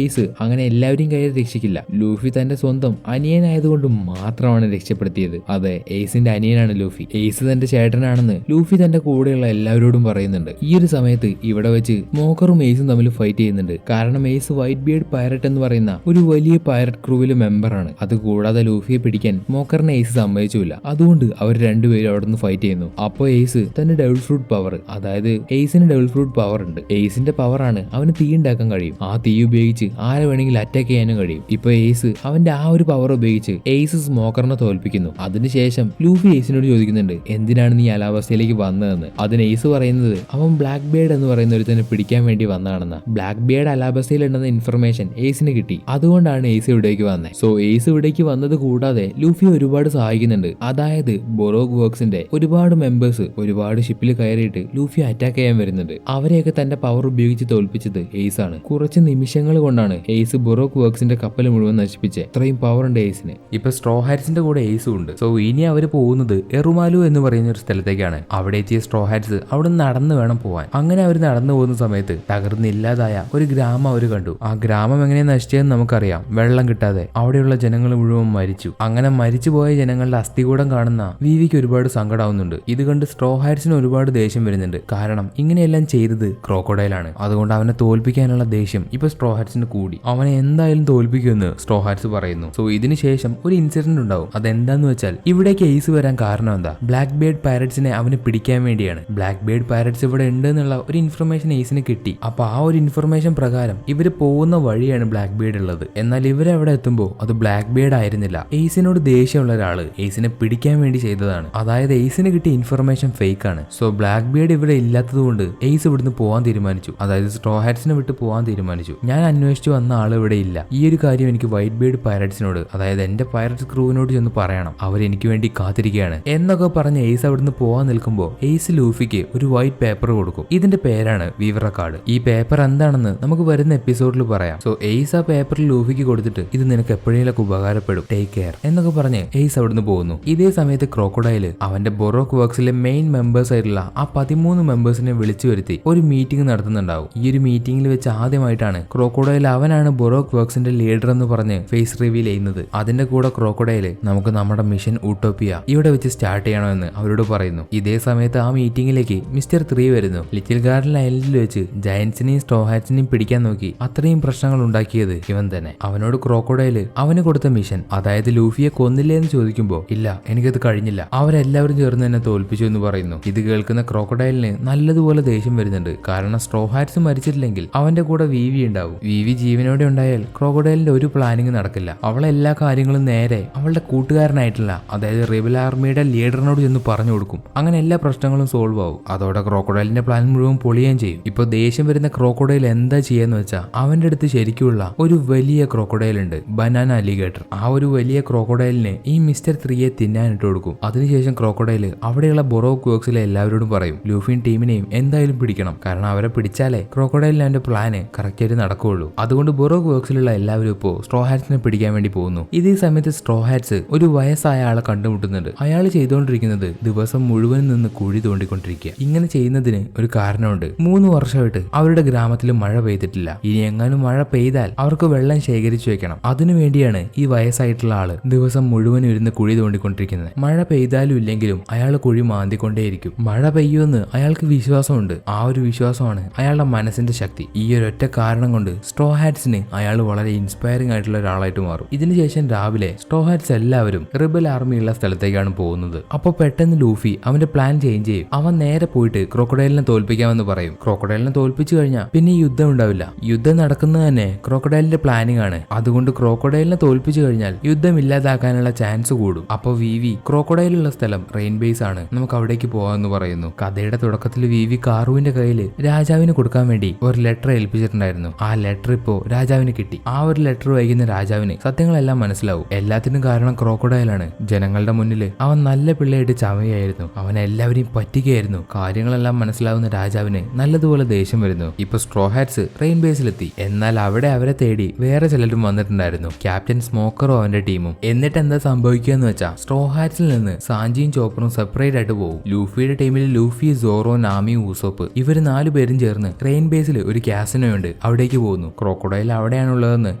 A: എയ്സ് അങ്ങനെ എല്ലാവരെയും കയ്യിൽ രക്ഷിക്കില്ല. ലൂഫി തന്റെ സ്വന്തം അനിയനായതുകൊണ്ട് മാത്രമാണ് രക്ഷപ്പെടുത്തിയത്. അതെ, എയ്സിന്റെ അനിയനാണ് ലൂഫി. എയ്സ് തന്റെ ചേട്ടനാണെന്ന് ലൂഫി തന്റെ കൂടെയുള്ള എല്ലാവരോടും പറയുന്നുണ്ട്. ഈ ഒരു സമയത്ത് ഇവിടെ വെച്ച് സ്മോക്കറും എയ്സും തമ്മിൽ ഫൈറ്റ് ചെയ്യുന്നുണ്ട്. കാരണം എയ്സ് വൈറ്റ് ബിയർഡ് പൈററ്റ് എന്ന് പറയുന്ന ഒരു വലിയ പൈററ്റ് ക്രൂവിലെ മെമ്പറാണ്. അതുകൂടാതെ ലൂഫിയെ പിടിക്കാൻ സ്മോക്കറിനെ എയ്സ് സമ്മതിച്ചില്ല. അതുകൊണ്ട് അവർ രണ്ടുപേരും അവിടെ നിന്ന് ഫൈറ്റ് ചെയ്യുന്നു. അപ്പോൾ എയ്സ് തന്റെ ഡബിൾ ഫ്രൂട്ട് പവർ, അതായത് എയ്സിന് ഡബിൾ ഫ്രൂട്ട് പവർ ഉണ്ട്. എയ്സിന്റെ പവറാണ് അവന് തീ ഉണ്ടാക്കാൻ കഴിയും. ആ തീ ഉപയോഗിച്ച് ആരെ വേണമെങ്കിലും അറ്റാക്ക് ചെയ്യാനും കഴിയും. ഇപ്പൊ എയ്സ് അവന്റെ ആ ഒരു പവർ ഉപയോഗിച്ച് എയ്സ് സ്മോക്കറിനെ തോൽപ്പിക്കുന്നു. അതിനുശേഷം ലൂഫി എയ്സിനോട് ചോദിക്കുന്നുണ്ട്, എന്തിനാണ് നീ അലാവസ്ഥയിലേക്ക് വന്നതെന്ന്. അതിന് എയ്സ് പറയുന്നത് അവൻ ബ്ലാക്ക് ബിയർഡ് എന്ന് പറയുന്ന ഒരുത്തനെ പിടിക്കാൻ വേണ്ടി വന്നതാണെന്ന്. ബ്ലാക്ക് ബിയർഡ് അലാവസ്ഥയിലുണ്ടെന്ന ഇൻഫർമേഷൻ എയ്സിന് കിട്ടി. അതുകൊണ്ടാണ് എയ്സ് ഇവിടേക്ക് വന്നത്. സോ എയ്സ് ഇവിടേക്ക് വന്നത് കൂടാതെ ലൂഫി ഒരുപാട് സഹായിക്കുന്നുണ്ട്. അതായത് ബൊറോഗ് വർക്സിന്റെ ഒരുപാട് മെമ്പേഴ്സ് ഒരുപാട് ഷിപ്പിൽ കയറിയിട്ട് ലൂഫി അറ്റാക്ക് ചെയ്യാൻ വരുന്നുണ്ട്. അവരെയൊക്കെ തന്റെ പവർ ഉപയോഗിച്ച് തോൽപ്പിച്ചത് എയ്സ് ആണ്. കുറച്ച് നിമിഷങ്ങൾ കൊണ്ടാണ് എയ്സ് ബൊറോഗ് വർക്സിന്റെ കപ്പൽ മുഴുവൻ നശിപ്പിച്ചത്. ഇത്രയും പവർ ഉണ്ട് എയ്സിന്. ഇപ്പൊ സ്ട്രോ ഹാറ്റ്സിന്റെ കൂടെ എയ്സും ഉണ്ട്. സോ ഇനി അവര് പോകുന്നത് എറുമാലു എന്ന് പറയുന്ന ഒരു സ്ഥലത്തേക്കാണ്. അവിടെ എത്തിയ സ്ട്രോ ഹാറ്റ്സ് അവിടെ നടന്ന് വേണം പോവാൻ. അങ്ങനെ അവർ നടന്നു പോകുന്ന സമയത്ത് തകർന്നില്ലാതായ ഒരു ഗ്രാമം അവർ കണ്ടു. ആ ഗ്രാമം എങ്ങനെ നശിച്ചതെന്ന് നമുക്കറിയാം. വെള്ളം കിട്ടാതെ അവിടെയുള്ള ജനങ്ങൾ മുഴുവൻ മരിച്ചു. അങ്ങനെ മരിച്ചുപോയ ജനങ്ങളുടെ അസ്ഥികൂടം കാണുന്ന വിവിക്ക് ഒരുപാട് സങ്കടാവുന്നുണ്ട്. ഇത് കണ്ട് സ്ട്രോ ഹാറ്റ്സിന് ഒരുപാട് ദേഷ്യം വരുന്നുണ്ട്. കാരണം ഇങ്ങനെയെല്ലാം ചെയ്തത് ക്രോക്കോഡൈലാണ്. അതുകൊണ്ട് അവനെ തോൽപ്പിക്കാനുള്ള ദേഷ്യം ഇപ്പൊ സ്ട്രോ ഹാറ്റ്സിന് കൂടി. അവനെ എന്തായാലും തോൽപ്പിക്കുമെന്ന് സ്ട്രോ ഹാറ്റ്സ് പറയുന്നു. സോ ഇതിന് ശേഷം ഒരു ഇൻസിഡന്റ് ഉണ്ടാവും. അതെന്താന്ന് വെച്ചാൽ ഇവിടേക്ക് എയ്സ് വരാൻ കാരണം എന്താ? ബ്ലാക്ക് ബിയർഡ് പൈററ്റ്സിനെ അവന് പിടിക്കാൻ വേണ്ടിയാണ്. ബ്ലാക്ക് ബിയർഡ് പൈററ്റ്സ് ഇവിടെ ഉണ്ട് എന്നുള്ള ഒരു ഇൻഫർമേഷൻ എയ്സിന് കിട്ടി. അപ്പൊ ആ ഒരു ഇൻഫർമേഷൻ പ്രകാരം ഇവര് പോകുന്ന വഴിയാണ് ബ്ലാക്ക് ബിയർഡ് ഉള്ളത്. എന്നാൽ ഇവരവിടെ എത്തുമ്പോൾ അത് ബ്ലാക്ക് ബിയർഡ് ആയിരുന്നില്ല. എയ്സിനോട് ദേഷ്യമുള്ള ഒരാള് എയ്സിനെ പിടിക്കാൻ വേണ്ടി ചെയ്തതാണ്. അതായത് എയ്സിന് കിട്ടിയ ഇൻഫർമേഷൻ ഫേക്ക് ആണ്. സോ ബ്ലാക്ക് ബിയർഡ് ഇവിടെ ഇല്ലാത്തത് കൊണ്ട് എയ്സ് ഇവിടുന്ന് പോകാൻ തീരുമാനിച്ചു. അതായത് സ്ട്രോ ഹാറ്റ്സിനെ വിട്ട് പോകാൻ തീരുമാനിച്ചു. ഞാൻ അന്വേഷിച്ചു വന്ന ആൾ ഇവിടെ ഇല്ല. ഈ ഒരു കാര്യം എനിക്ക് വൈറ്റ് ബിയർഡ് പൈററ്റ്സിനോട്, അതായത് എന്റെ പൈററ്റ്സ് ക്രൂവിനോട് ചെന്ന് പറയണം. അവരെനിക്ക് വേണ്ടി കാത്തിരിക്കുകയാണ് എന്നൊക്കെ പറഞ്ഞ് എയ്സ് അവിടുന്ന് പോകാൻ നിൽക്കുമ്പോൾ എയ്സ് ലൂഫിക്ക് ഒരു വൈറ്റ് പേപ്പർ കൊടുക്കും. ഇതിന്റെ പേരാണ് വീവറ കാർഡ്. ഈ പേപ്പർ എന്താണെന്ന് നമുക്ക് വരുന്ന എപ്പിസോഡിൽ പറയാം. സോ എയ്സ് ആ പേപ്പറിൽ ലൂഫിക്ക് കൊടുത്തിട്ട് ഇത് നിനക്ക് എപ്പോഴേലൊക്കെ ഉപകാരപ്പെടും, ടേക്ക് കെയർ എന്നൊക്കെ പറഞ്ഞ് എയ്സ് അവിടുന്ന് പോകുന്നു. ഇതേ സമയത്ത് ക്രോക്കോഡൈല് അവന്റെ ബൊറോക്ക് വർക്സിലെ മെയിൻ മെമ്പേഴ്സ് ആയിട്ടുള്ള ആ 13 മെമ്പേഴ്സിനെ വിളിച്ചു വരുത്തി ഒരു മീറ്റിംഗ് നടത്തുന്നുണ്ടാവും. ഈ ഒരു മീറ്റിംഗിൽ വെച്ച് ആദ്യമായിട്ടാണ് ക്രോക്കോഡൈൽ അവനാണ് ബൊറോക്ക് വർക്സിന്റെ ലീഡർ എന്ന് പറഞ്ഞ് ഫേസ് റിവീൽ ചെയ്യുന്നത്. അതിന്റെ കൂടെ ക്രോക്കോഡൈല് നമുക്ക് നമ്മുടെ മിഷൻ ഊട്ടോപ്പിയ ഇവിടെ വെച്ച് സ്റ്റാർട്ട് ചെയ്യണമെന്ന് അവരോട് പറയുന്നു. ഇതേ സമയത്ത് ആ മീറ്റിംഗിലേക്ക് മിസ്റ്റർ 3 വരുന്നു. ലിറ്റിൽ ഗാർഡൻ ഐലൻഡിൽ വെച്ച് ജയൻസിനെയും സ്ട്രോ ഹാറ്റ്സിനെയും പിടിക്കാൻ നോക്കി അത്രയും പ്രശ്നങ്ങൾ ഉണ്ടാക്കിയത് ഇവൻ തന്നെ. അവനോട് ക്രോക്കോഡൈല് അവന് കൊടുത്ത മിഷൻ, അതായത് ലൂഫിയെ കൊന്നില്ലേ എന്ന് ചോദിക്കുമ്പോൾ ഇല്ല, എനിക്കത് കഴിഞ്ഞില്ല, അവരെല്ലാവരും ചേർന്ന് എന്നെ തോൽപ്പിച്ചു എന്ന് പറയുന്നു. ഇത് കേൾക്കുന്ന ക്രോക്കോഡൈലിന് നല്ലതുപോലെ ദേഷ്യം വരുന്നുണ്ട്. കാരണം സ്ട്രോ ഹാറ്റ്സ് മരിച്ചിട്ടില്ലെങ്കിൽ അവന്റെ കൂടെ വിവി ഉണ്ടാവും. വിവി ജീവനോടെ ഉണ്ടായാൽ ക്രോക്കോഡൈലിന്റെ ഒരു പ്ലാനിങ് നടക്കില്ല. അവളെല്ലാ കാര്യങ്ങളും നേരെ അവളുടെ കൂട്ടുകാരനായിട്ടുള്ള, അതായത് റിബൽ ആർമിയുടെ ലീഡറിനോട് ചെന്ന് പറഞ്ഞു കൊടുക്കും. അങ്ങനെ എല്ലാ പ്രശ്നങ്ങളും സോൾവ് ആവും. അതോടെ ക്രോക്കോഡൈലിന്റെ പ്ലാൻ മുഴുവൻ പൊളിയുകയും ചെയ്യും. ഇപ്പൊ ദേഷ്യം വരുന്ന ക്രോക്കോഡൈൽ എന്താ ചെയ്യാന്ന് വെച്ചാൽ അവന്റെ അടുത്ത് ശരിക്കുള്ള ഒരു വലിയ ക്രോക്കോഡൈൽ ഉണ്ട്, ബനാന അലിഗേറ്റർ. ആ ഒരു വലിയ ക്രോക്കോഡൈലിനെ ഈ മിസ്റ്റർ 3യെ തിന്നാനിട്ട് കൊടുക്കും. അതിനുശേഷം ക്രോക്കോഡൈല് അവിടെയുള്ള ബൊറോക്ക് വർക്സിലെ എല്ലാവരോടും പറയും ലൂഫിയും ടീമിനെയും എന്തായാലും പിടിക്കണം. കാരണം അവരെ പിടിച്ചാലേ ക്രോക്കോഡൈലിന് അവന്റെ പ്ലാന് കറക്റ്റ് ആയിട്ട് നടക്കുകയുള്ളൂ. അതുകൊണ്ട് ബൊറോക്ക് വർക്സിലുള്ള എല്ലാവരും ഇപ്പോൾ സ്ട്രോ ഹാറ്റ്സിനെ പിടിക്കാൻ വേണ്ടി പോകുന്നു. ഇതേ സമയത്ത് സ്ട്രോ ഹാറ്റ്സ് ഒരു വയസ്സായ ആളെ കണ്ടുമുട്ടുന്നുണ്ട്. അയാൾ ചെയ്തുകൊണ്ടിരിക്കുന്നത് ദിവസം മുഴുവൻ നിന്ന് കുഴി തോണ്ടിക്കൊണ്ടിരിക്കുക. ഇങ്ങനെ ചെയ്യുന്നതിന് ഒരു കാരണമുണ്ട്. 3 വർഷമായിട്ട് അവരുടെ ഗ്രാമത്തിൽ മഴ പെയ്തിട്ടില്ല. ഇനി എങ്ങാനും മഴ പെയ്താൽ അവർക്ക് വെള്ളം ശേഖരിച്ചു വെക്കണം. അതിനുവേണ്ടിയാണ് ഈ വയസ്സായിട്ടുള്ള ആള് ദിവസം മുഴുവൻ ഇരുന്ന് കുഴി തോണ്ടിക്കൊണ്ടിരിക്കുന്നത്. മഴ പെയ്താലും ഇല്ലെങ്കിലും അയാൾ കുഴി മാന്തിക്കൊണ്ടേയിരിക്കും. മഴ പെയ്യുമെന്ന് അയാൾക്ക് വിശ്വാസമുണ്ട്. ആ ഒരു വിശ്വാസമാണ് അയാളുടെ മനസ്സിന്റെ ശക്തി. ഈ ഒരൊറ്റ കാരണം കൊണ്ട് സ്ട്രോ ഹാറ്റ്സിന് അയാൾ വളരെ ഇൻസ്പയറിംഗ് ആയിട്ടുള്ള ഒരാളായിട്ട് മാറും. ഇതിനുശേഷം രാവിലെ സ്ട്രോ ഹാറ്റ്സ് എല്ലാവരും റിബൽ ആർമിയുള്ള സ്ഥലത്തേക്കാണ് പോകുന്നത്. അപ്പോൾ പെട്ടെന്ന് ലൂഫി അവന്റെ പ്ലാൻ ചേഞ്ച് ചെയ്യും. അവൻ നേരെ പോയിട്ട് ക്രോക്കോഡൈലിനെ തോൽപ്പിക്കാമെന്ന് പറയും. ക്രോക്കോഡൈലിനെ തോൽപ്പിച്ചു കഴിഞ്ഞാൽ പിന്നെ യുദ്ധം ഉണ്ടാവില്ല. യുദ്ധം നടക്കുന്നത് തന്നെ ക്രോക്കോഡൈലിന്റെ പ്ലാനിംഗ് ആണ്. അതുകൊണ്ട് ക്രോക്കോഡൈലിനെ തോൽപ്പിച്ചു കഴിഞ്ഞാൽ യുദ്ധം ഇല്ലാതാക്കാനുള്ള ചാൻസ് കൂടും. അപ്പോൾ വിവി ക്രോക്കോഡൈലുള്ള സ്ഥലം റെയിൻ ബേസ് ആണ്, നമുക്ക് അവിടേക്ക് പോകാമെന്ന് പറയുന്നു. കഥയുടെ തുടക്കത്തിൽ വിവി കാറുവിന്റെ കയ്യിൽ രാജാവിന് കൊടുക്കാൻ വേണ്ടി ഒരു ലെറ്റർ ഏൽപ്പിച്ചിട്ടുണ്ടായിരുന്നു. ആ ലെറ്റർ ഇപ്പോ രാജാവിന് കിട്ടി. ആ ഒരു ലെറ്റർ വായിക്കുന്ന രാജാവിന് സത്യങ്ങളെല്ലാം മനസ്സിലാവും. എല്ലാത്തിനും കാരണം ക്രോക്കോഡൈലാണ്. ജനങ്ങളുടെ മുന്നിൽ അവൻ നല്ല പിള്ളയായിട്ട് ചമയായിരുന്നു. അവൻ എല്ലാവരെയും പറ്റിക്കുകയായിരുന്നു. കാര്യങ്ങളെല്ലാം മനസ്സിലാവുന്ന രാജാവിന് നല്ലതുപോലെ ദേഷ്യം വരുന്നു. ഇപ്പൊ സ്ട്രോ ഹാറ്റ്സ് റെയിൻ ബേസിലെത്തി. എന്നാൽ അവിടെ അവരെ തേടി വേറെ ചിലരും വന്നിട്ടുണ്ടായിരുന്നു, ക്യാപ്റ്റൻ സ്മോക്കറും അവന്റെ ടീമും. എന്നിട്ട് എന്താ സംഭവിക്കുക എന്ന് വെച്ചാൽ സ്ട്രോ ഹാറ്റ്സിൽ നിന്ന് സാഞ്ചിയും ചോപ്പറും സെപ്പറേറ്റ് ആയിട്ട് പോകും. ലൂഫിയുടെ ടീമിൽ ലൂഫി, സോറോ, നാമി, ഊസോപ്പ് ഇവർ 4 പേരും ചേർന്ന് റെയിൻ ബേസിൽ ഒരു കാസിനോ ഉണ്ട്, അവിടേക്ക് പോകുന്നു. ക്രോക്കോഡൈൽ അവിടെയാണുള്ളതെന്ന്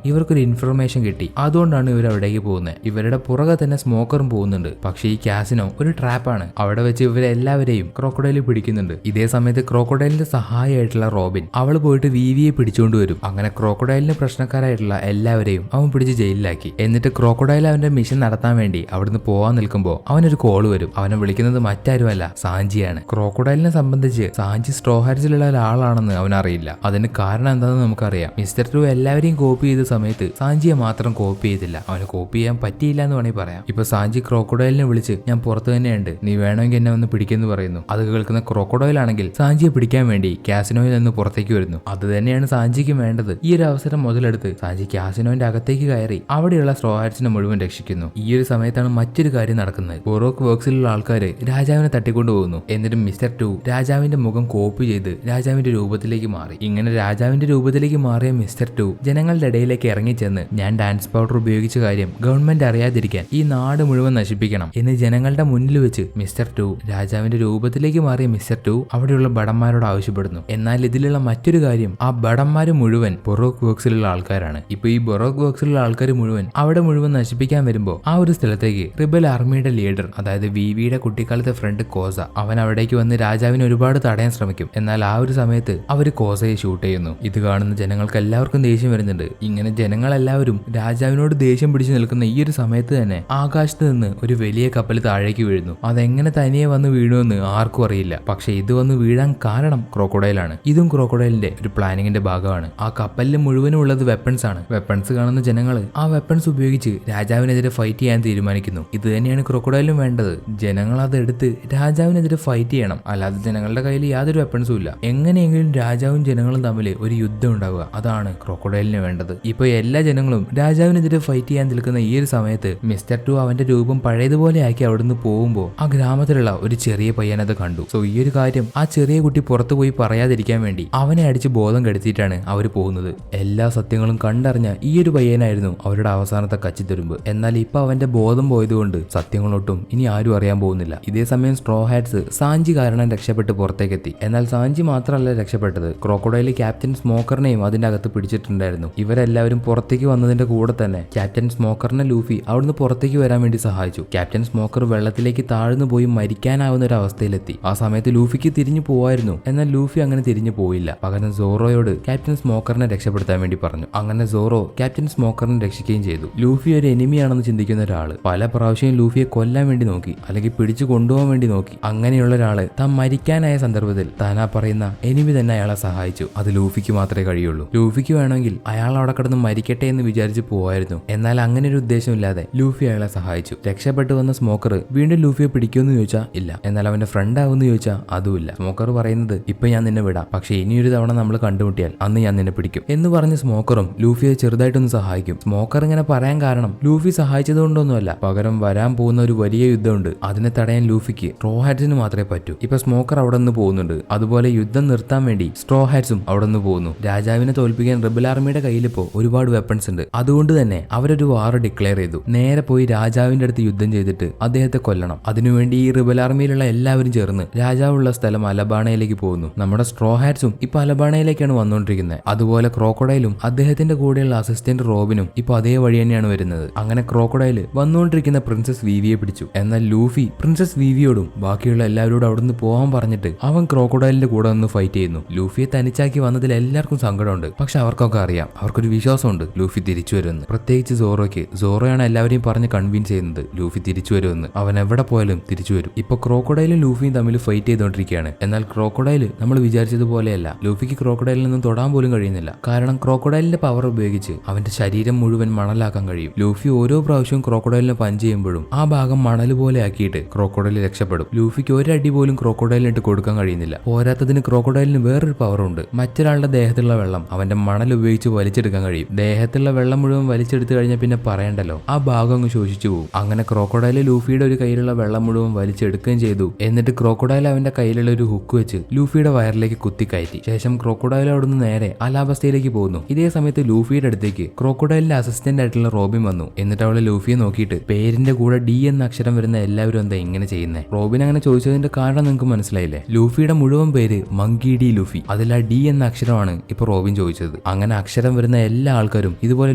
A: ഇവർക്കൊരു ഇൻഫർമേഷൻ കിട്ടി. അതുകൊണ്ടാണ് ഇവർ അവിടേക്ക് പോകുന്നത്. ഇവരുടെ പുറകെ തന്നെ സ്മോക്കറും പോകുന്നുണ്ട്. പക്ഷേ ഈ കാസിനോ ഒരു ട്രാപ്പാണ്. അവിടെ വെച്ച് ഇവരെല്ലാവരെയും ക്രോക്കോഡൈൽ പിടിക്കുന്നുണ്ട്. ഇതേ സമയത്ത് ക്രോക്കോഡൈലിന്റെ സഹായിയായിട്ടുള്ള റോബിൻ അവൾ പോയിട്ട് വിവിയെ പിടിച്ചുകൊണ്ട് വരും. അങ്ങനെ ക്രോക്കോഡൈലിന് പ്രശ്നക്കാരായിട്ടുള്ള എല്ലാവരെയും അവൻ പിടിച്ച് ജയിലിലാക്കി. എന്നിട്ട് ക്രോക്കോഡൈൽ അവന്റെ മിഷൻ നടത്താൻ വേണ്ടി അവിടുന്ന് പോവാൻ നിൽക്കുമ്പോൾ അവനൊരു കോള് വരും. അവനെ വിളിക്കുന്നത് മറ്റാരുമല്ല, സാഞ്ചിയാണ്. ക്രോക്കോഡൈലിനെ സംബന്ധിച്ച് സാഞ്ചി സ്ട്രോ ഹാറ്റ്സിലുള്ള ഒരാളാണെന്ന് അവനറിയില്ല. അതിന് കാരണം എന്താണെന്ന് നമുക്കറിയാം. മിസ്റ്റർ ടു എല്ലാവരെയും കോപ്പി ചെയ്ത സമയത്ത് സാഞ്ചിയെ മാത്രം കോപ്പി ചെയ്തില്ല. അവന് കോപ്പി ചെയ്യാൻ പറ്റിയില്ല എന്ന് വേണമെങ്കിൽ പറയാം. ഇപ്പൊ സാഞ്ചി ക്രോക്കോഡൈലിനെ വിളിച്ച് ഞാൻ പുറത്ത് തന്നെയുണ്ട്, നീ വേണമെങ്കിൽ എന്നെ വന്ന് പിടിക്കുന്നു പറയുന്നു. അത് കേൾക്കുന്ന ക്രോക്കോഡൈൽ ആണെങ്കിൽ സാഞ്ചിയെ പിടിക്കാൻ വേണ്ടി കാസിനോയിൽ നിന്ന് പുറത്തേക്ക് വരുന്നു. അത് തന്നെയാണ് സാഞ്ചിക്ക് വേണ്ടത്. ഈ ഒരു അവസരം മുതലെടുത്ത് സാഞ്ചി കാസിനോന്റെ അകത്തേക്ക് കയറി അവിടെയുള്ള സ്ട്രോ ഹാറ്റ്സിനെ മുഴുവൻ രക്ഷിക്കുന്നു. ഈ ഒരു സമയത്താണ് മറ്റൊരു കാര്യം നടക്കുന്നത്. ബൊറോക്ക് വർക്സിലുള്ള ആൾക്കാര് രാജാവിനെ തട്ടിക്കൊണ്ടു പോകുന്നു. എന്നിട്ട് മിസ്റ്റർ ടു രാജാവിന്റെ മുഖം കോപ്പി ചെയ്ത് രാജാവിന്റെ രൂപത്തിലേക്ക് മാറി. ഇങ്ങനെ രാജാവിന്റെ രൂപത്തിലേക്ക് മാറിയ മിസ്റ്റർ ടു ജനങ്ങളുടെ ഇടയിലേക്ക് ഇറങ്ങിച്ചെന്ന് ഞാൻ ഡാൻസ് പൗഡർ ഉപയോഗിച്ച കാര്യം ഗവൺമെന്റ് അറിയാതിരിക്കാൻ ഈ നാട് മുഴുവൻ നശിപ്പിക്കണം എന്ന് ജനങ്ങളുടെ മുന്നിൽ വെച്ച് മിസ്റ്റർ ടു രാജാവിന്റെ രൂപത്തിലേക്ക് മാറിയ മിസ്റ്റർ ടു അവിടെയുള്ള ഭടന്മാരോട് ആവശ്യപ്പെടുന്നു. എന്നാൽ ഇതിലുള്ള മറ്റൊരു കാര്യം, ആ ഭടന്മാര് മുഴുവൻ ബൊറോക്ക് വർക്സിലുള്ള ആൾക്കാരാണ്. ഇപ്പൊ ഈ ബൊറോക്ക് വർക്സിലുള്ള ആൾക്കാർ മുഴുവൻ അവിടെ മുഴുവൻ നശിപ്പിക്കാൻ വരുമ്പോൾ ആ ഒരു സ്ഥലത്തേക്ക് റിബൽ ആർമിയുടെ ലീഡർ, അതായത് വിവിയുടെ കുട്ടിക്കാലത്തെ ഫ്രണ്ട് കോസ, അവൻ അവിടേക്ക് വന്ന് രാജാവിനെ ഒരുപാട് തടയാൻ ശ്രമിക്കും. എന്നാൽ ആ ഒരു സമയത്ത് അവർ കോസയെ ഷൂട്ട് ചെയ്യുന്നു. ഇത് കാണുന്ന ജനങ്ങൾക്ക് എല്ലാവർക്കും ദേഷ്യം വരുന്നുണ്ട്. ഇങ്ങനെ ജനങ്ങളെല്ലാവരും രാജാവിനോട് ദേഷ്യം പിടിച്ചു നിൽക്കുന്ന ഈ ഒരു സമയത്ത് തന്നെ ആകാശത്ത് നിന്ന് ഒരു വലിയ കപ്പൽ താഴേക്ക് വീഴുന്നു. അതെങ്ങനെ തനിയെ വന്ന് വീഴുമെന്ന് ആർക്കും അറിയില്ല. പക്ഷെ ഇത് വന്ന് വീഴാൻ കാരണം ക്രോക്കോഡൈലാണ്. ഇതും ക്രോക്കോഡൈലിന്റെ ഒരു പ്ലാനിങ്ങിന്റെ ഭാഗമാണ്. ആ കപ്പലിൽ മുഴുവനും ഉള്ളത് വെപ്പൺസ് ആണ്. വെപ്പൺസ് കാണുന്ന ജനങ്ങൾ ആ വെപ്പൺസ് ഉപയോഗിച്ച് രാജാവിനെതിരെ ഫൈറ്റ് ചെയ്യാൻ തീരുമാനിക്കുന്നു. ഇത് തന്നെയാണ് ക്രോക്കോഡൈലിനും വേണ്ടത്. ജനങ്ങൾ അതെടുത്ത് രാജാവിനെതിരെ ഫൈറ്റ് ചെയ്യണം. അല്ലാതെ ജനങ്ങളുടെ കയ്യിൽ യാതൊരു വെപ്പൺസും ഇല്ല. എങ്ങനെയെങ്കിലും രാജാവും ജനങ്ങളും തമ്മിൽ ഒരു യുദ്ധം ഉണ്ടാവുക, അതാണ് ക്രോക്കോഡൈലിന് വേണ്ടത്. ഇപ്പൊ എല്ലാ ജനങ്ങളും രാജാവിനെതിരെ ഫൈറ്റ് ചെയ്യാൻ നിൽക്കുന്ന ഈ ഒരു സമയത്ത് മിസ്റ്റർ ടു അവന്റെ രൂപം പഴയതുപോലെ ആക്കി അവിടുന്ന് പോകുമ്പോൾ ആ ഗ്രാമത്തിലുള്ള ഒരു ചെറിയ പയ്യനത് കണ്ടു. സോ ഈ ഒരു കാര്യം ആ ചെറിയ കുട്ടി പുറത്തു പോയി പറയാതിരിക്കാൻ വേണ്ടി അവനെ അടിച്ച് ബോധം കെടുത്തിയിട്ടാണ് അവർ പോകുന്നത്. എല്ലാ സത്യങ്ങളും കണ്ടറിഞ്ഞ ഈ ഒരു പയ്യനായിരുന്നു അവരുടെ അവസാനത്തെ കച്ചിത്തുരുമ്പ്. എന്നാൽ ഇപ്പൊ അവന്റെ ബോധം പോയതുകൊണ്ട് സത്യങ്ങളൊട്ടും ഇനി ആരും അറിയാൻ പോകുന്നില്ല. ഇതേ സമയം സ്ട്രോ ഹാറ്റ്സ് സാഞ്ചി കാരണം രക്ഷപ്പെട്ട് പുറത്തേക്കെത്തി. എന്നാൽ സാഞ്ചി മാത്രമല്ല രക്ഷപ്പെട്ടത്, ക്രോക്കോഡൈൽ ക്യാപ്റ്റൻ സ്മോക്കറിനെയും അതിന്റെ അകത്ത് പിടിച്ചിട്ടുണ്ടായിരുന്നു. ഇവരെല്ലാവരും പുറത്തേക്ക് വന്നതിന്റെ കൂടെ തന്നെ ക്യാപ്റ്റൻ സ്മോക്കറിനെ ലൂഫി അവിടുന്ന് പുറത്തേക്ക് വരാൻ വേണ്ടി സഹായിച്ചു. ക്യാപ്റ്റൻ സ്മോക്കർ വെള്ളത്തിലേക്ക് താഴ്ന്നു പോയി മരിക്കാനാവുന്ന ഒരു അവസ്ഥയിലെത്തി. ആ സമയത്ത് ലൂഫിക്ക് തിരിഞ്ഞു പോവായിരുന്നു. എന്നാൽ ലൂഫി അങ്ങനെ തിരിഞ്ഞു പോയില്ല. പകരം സോറോയോട് ക്യാപ്റ്റൻ സ്മോക്കറിനെ രക്ഷപ്പെടുത്താൻ വേണ്ടി പറഞ്ഞു. അങ്ങനെ സോറോ ക്യാപ്റ്റൻ സ്മോക്കറിനെ രക്ഷിക്കുകയും ചെയ്തു. ലൂഫി ഒരു എനിമിയാണെന്ന് ചിന്തിക്കുന്ന ഒരാള് പല പ്രാവശ്യം ലൂഫിയെ കൊല്ലാൻ വേണ്ടി നോക്കി, അല്ലെങ്കിൽ പിടിച്ചു കൊണ്ടുപോകാൻ വേണ്ടി നോക്കി. അങ്ങനെയുള്ള ഒരാള് താൻ മരിക്കാനായ സന്ദർഭത്തിൽ താനാ പറയുന്ന എനിമി തന്നെ അയാളെ സഹായിച്ചു. അത് ലൂഫിക്ക് മാത്രമേ കഴിയുള്ളൂ. ലൂഫിക്ക് വേണമെങ്കിൽ അയാൾ അവിടെ കിടന്ന് മരിക്കട്ടെ എന്ന് വിചാരിച്ച് പോവായിരുന്നു. എന്നാൽ അങ്ങനെ ഒരു ഉദ്ദേശമില്ലാതെ ലൂഫി അയാളെ സഹായിച്ചു. രക്ഷപ്പെട്ടു വന്ന സ്മോക്കർ വീണ്ടും ലൂഫിയെ പിടിക്കുമെന്ന് ചോദിച്ചാൽ ഇല്ല. എന്നാൽ അവന്റെ ഫ്രണ്ട് ആവുമെന്ന് ചോദിച്ചാൽ അതുമില്ല. സ്മോക്കർ പറയുന്നത് ഇപ്പൊ ഞാൻ നിന്നെ വിടാം, പക്ഷെ ഇനിയൊരു തവണ നമ്മൾ കണ്ടുമുട്ടിയാൽ അന്ന് ഞാൻ നിന്നെ പിടിക്കും എന്ന് പറഞ്ഞ് സ്മോക്കറും ലൂഫിയെ ചെറുതായിട്ടൊന്ന് സഹായിക്കും. സ്മോക്കർ ഇങ്ങനെ പറയാൻ കാരണം ലൂഫി സഹായിച്ചത് കൊണ്ടൊന്നുമല്ല, പകരം വരാൻ പോകുന്ന ഒരു വലിയ യുദ്ധമുണ്ട്. അതിനെ തടയാൻ ലൂഫിക്ക് സ്ട്രോ ഹാറ്റ്സിന് മാത്രമേ പറ്റൂ. ഇപ്പൊ സ്മോക്കർ അവിടെ നിന്ന് പോകുന്നുണ്ട്. അതുപോലെ യുദ്ധം നിർത്താൻ വേണ്ടി സ്ട്രോ ഹാറ്റ്സും അവിടെ നിന്ന് പോകുന്നു. രാജാവിനെ തോൽപ്പിക്കാൻ റിബൽ ആർമിയുടെ കയ്യിലിപ്പോ ഒരുപാട് വെപ്പൺസ് ഉണ്ട്. അതുകൊണ്ട് തന്നെ അവരൊരു വാർ ഡിക്ലെയർ ചെയ്തു. നേരെ പോയി രാജാവിന്റെ അടുത്ത് യുദ്ധം ചെയ്തിട്ട് അദ്ദേഹത്തെ കൊല്ലണം. അതിനുവേണ്ടി ഈ റിബൽ ആർമിയിലുള്ള എല്ലാവരും ചേർന്ന് രാജാവുള്ള സ്ഥലം അലബാണയിലേക്ക് പോകുന്നു. നമ്മുടെ സ്ട്രോ ഹാറ്റ്സും ഇപ്പൊ അലബാണയിലേക്കാണ് വന്നുകൊണ്ടിരിക്കുന്നത്. അതുപോലെ ക്രോക്കോഡൈലും അദ്ദേഹത്തിന്റെ കൂടെയുള്ള അസിസ്റ്റന്റ് റോബിനും ഇപ്പൊ അതേ വഴി തന്നെയാണ് വരുന്നത്. അങ്ങനെ ക്രോക്കോഡൈൽ വന്നുകൊണ്ടിരിക്കുന്ന പ്രിൻസസ് വിവിയെ പിടിച്ചു. എന്നാൽ ലൂഫി പ്രിൻസസ് വിവിയോടും ബാക്കിയുള്ള എല്ലാവരോടും അവിടുന്ന് പോകാൻ പറഞ്ഞിട്ട് അവൻ ക്രോക്കോഡൈലിന്റെ കൂടെ നിന്ന് ഫൈറ്റ് ചെയ്യുന്നു. ലൂഫിയെ തനിച്ചാക്കി വന്നതിൽ എല്ലാവർക്കും സങ്കടമുണ്ട്. പക്ഷെ അവർക്കൊക്കെ അറിയാം, അവർക്കൊരു വിശ്വാസമുണ്ട് ലൂഫി തിരിച്ചു വരുമെന്ന്. പ്രത്യേകിച്ച് സോറോയ്ക്ക്. സോറോയാണ് എല്ലാവരെയും പറഞ്ഞ് കൺവിൻസ് ചെയ്യുന്നത് ലൂഫി തിരിച്ചു വരുമെന്ന്. അവൻ എവിടെ പോയാലും തിരിച്ചു വരും. ഇപ്പൊ ക്രോക്കോഡൈലും ലൂഫിയും തമ്മിൽ ഫൈറ്റ് ചെയ്തുകൊണ്ടിരിക്കുകയാണ്. എന്നാൽ ക്രോക്കോഡൈൽ നമ്മൾ വിചാരിച്ചതുപോലെയല്ല. ലൂഫിക്ക് ക്രോക്കോഡൈലിൽ നിന്നും തൊടാൻ പോലും കഴിയുന്നില്ല. കാരണം ക്രോക്കോഡൈലിന്റെ പവർ ഉപയോഗിച്ച് അവന്റെ ശരീരം മുഴുവൻ മണലാക്കാൻ കഴിയും. ലൂഫി ഓരോ പ്രാവശ്യവും ക്രോക്കോഡൈലിനെ പഞ്ച് ചെയ്യുമ്പോഴും ആ ഭാഗം മണൽ പോലെ ആക്കിയിട്ട് ക്രോക്കോഡൈൽ രക്ഷപ്പെടും. ലൂഫിക്ക് ഒരടി പോലും ക്രോക്കോഡൈലിനിട്ട് കൊടുക്കാൻ കഴിയുന്നില്ല. പോരാത്തതിന് ക്രോക്കോഡൈലിന് വേറൊരു പവറുണ്ട്. മറ്റൊരാളുടെ ദേഹത്തുള്ള വെള്ളം അവന്റെ മണൽ ഉപയോഗിച്ച് വലിച്ചെടുക്കാൻ കഴിയും. ദേഹത്തുള്ള വെള്ളം മുഴുവൻ വലിച്ചെടുത്തു കഴിഞ്ഞാൽ പിന്നെ പറയണ്ടല്ലോ, ആ ഭാഗം അങ്ങ് ശോഷിച്ചു പോകും. അങ്ങനെ ക്രോക്കോഡൈൽ ലൂഫിയുടെ ഒരു കയ്യിലുള്ള വെള്ളം മുഴുവൻ വലിച്ചെടുക്കുകയും ചെയ്തു. എന്നിട്ട് ക്രോക്കോഡൈൽ അവന്റെ കയ്യിലുള്ള ഒരു ഹുക്ക് വെച്ച് ലൂഫിയുടെ വയറിലേക്ക് കുത്തിക്കയറ്റി. ശേഷം ക്രോക്കോഡൈൽ അവിടുന്ന് നേരെ അലാബസ്റ്റയിലേക്ക് പോകുന്നു. ഇതേ സമയത്ത് ലൂഫിയുടെ അടുത്തേക്ക് ക്രോക്കോഡൈലിന്റെ അസിസ്റ്റന്റ് ആയിട്ടുള്ള റോബിൻ വന്നു. എന്നിട്ട് അവളെ ലൂഫിയെ നോക്കിയിട്ട് പേരിന്റെ കൂടെ ഡി എന്ന അക്ഷരം വരുന്ന എല്ലാവരും എന്താ ഇങ്ങനെ ചെയ്യുന്നത്? റോബിൻ അങ്ങനെ ചോദിച്ചതിന്റെ കാരണം നിങ്ങൾക്ക് മനസ്സിലായില്ലേ? ലൂഫിയുടെ മുഴുവൻ പേര് മങ്കി ഡി ലൂഫി. അതിൽ അതിൽ ആ ഡി എന്ന അക്ഷരമാണ് ഇപ്പൊ റോബിൻ ചോദിച്ചത്. അങ്ങനെ അക്ഷരം വരുന്ന എല്ലാ ആൾക്കാരും ഇതുപോലെ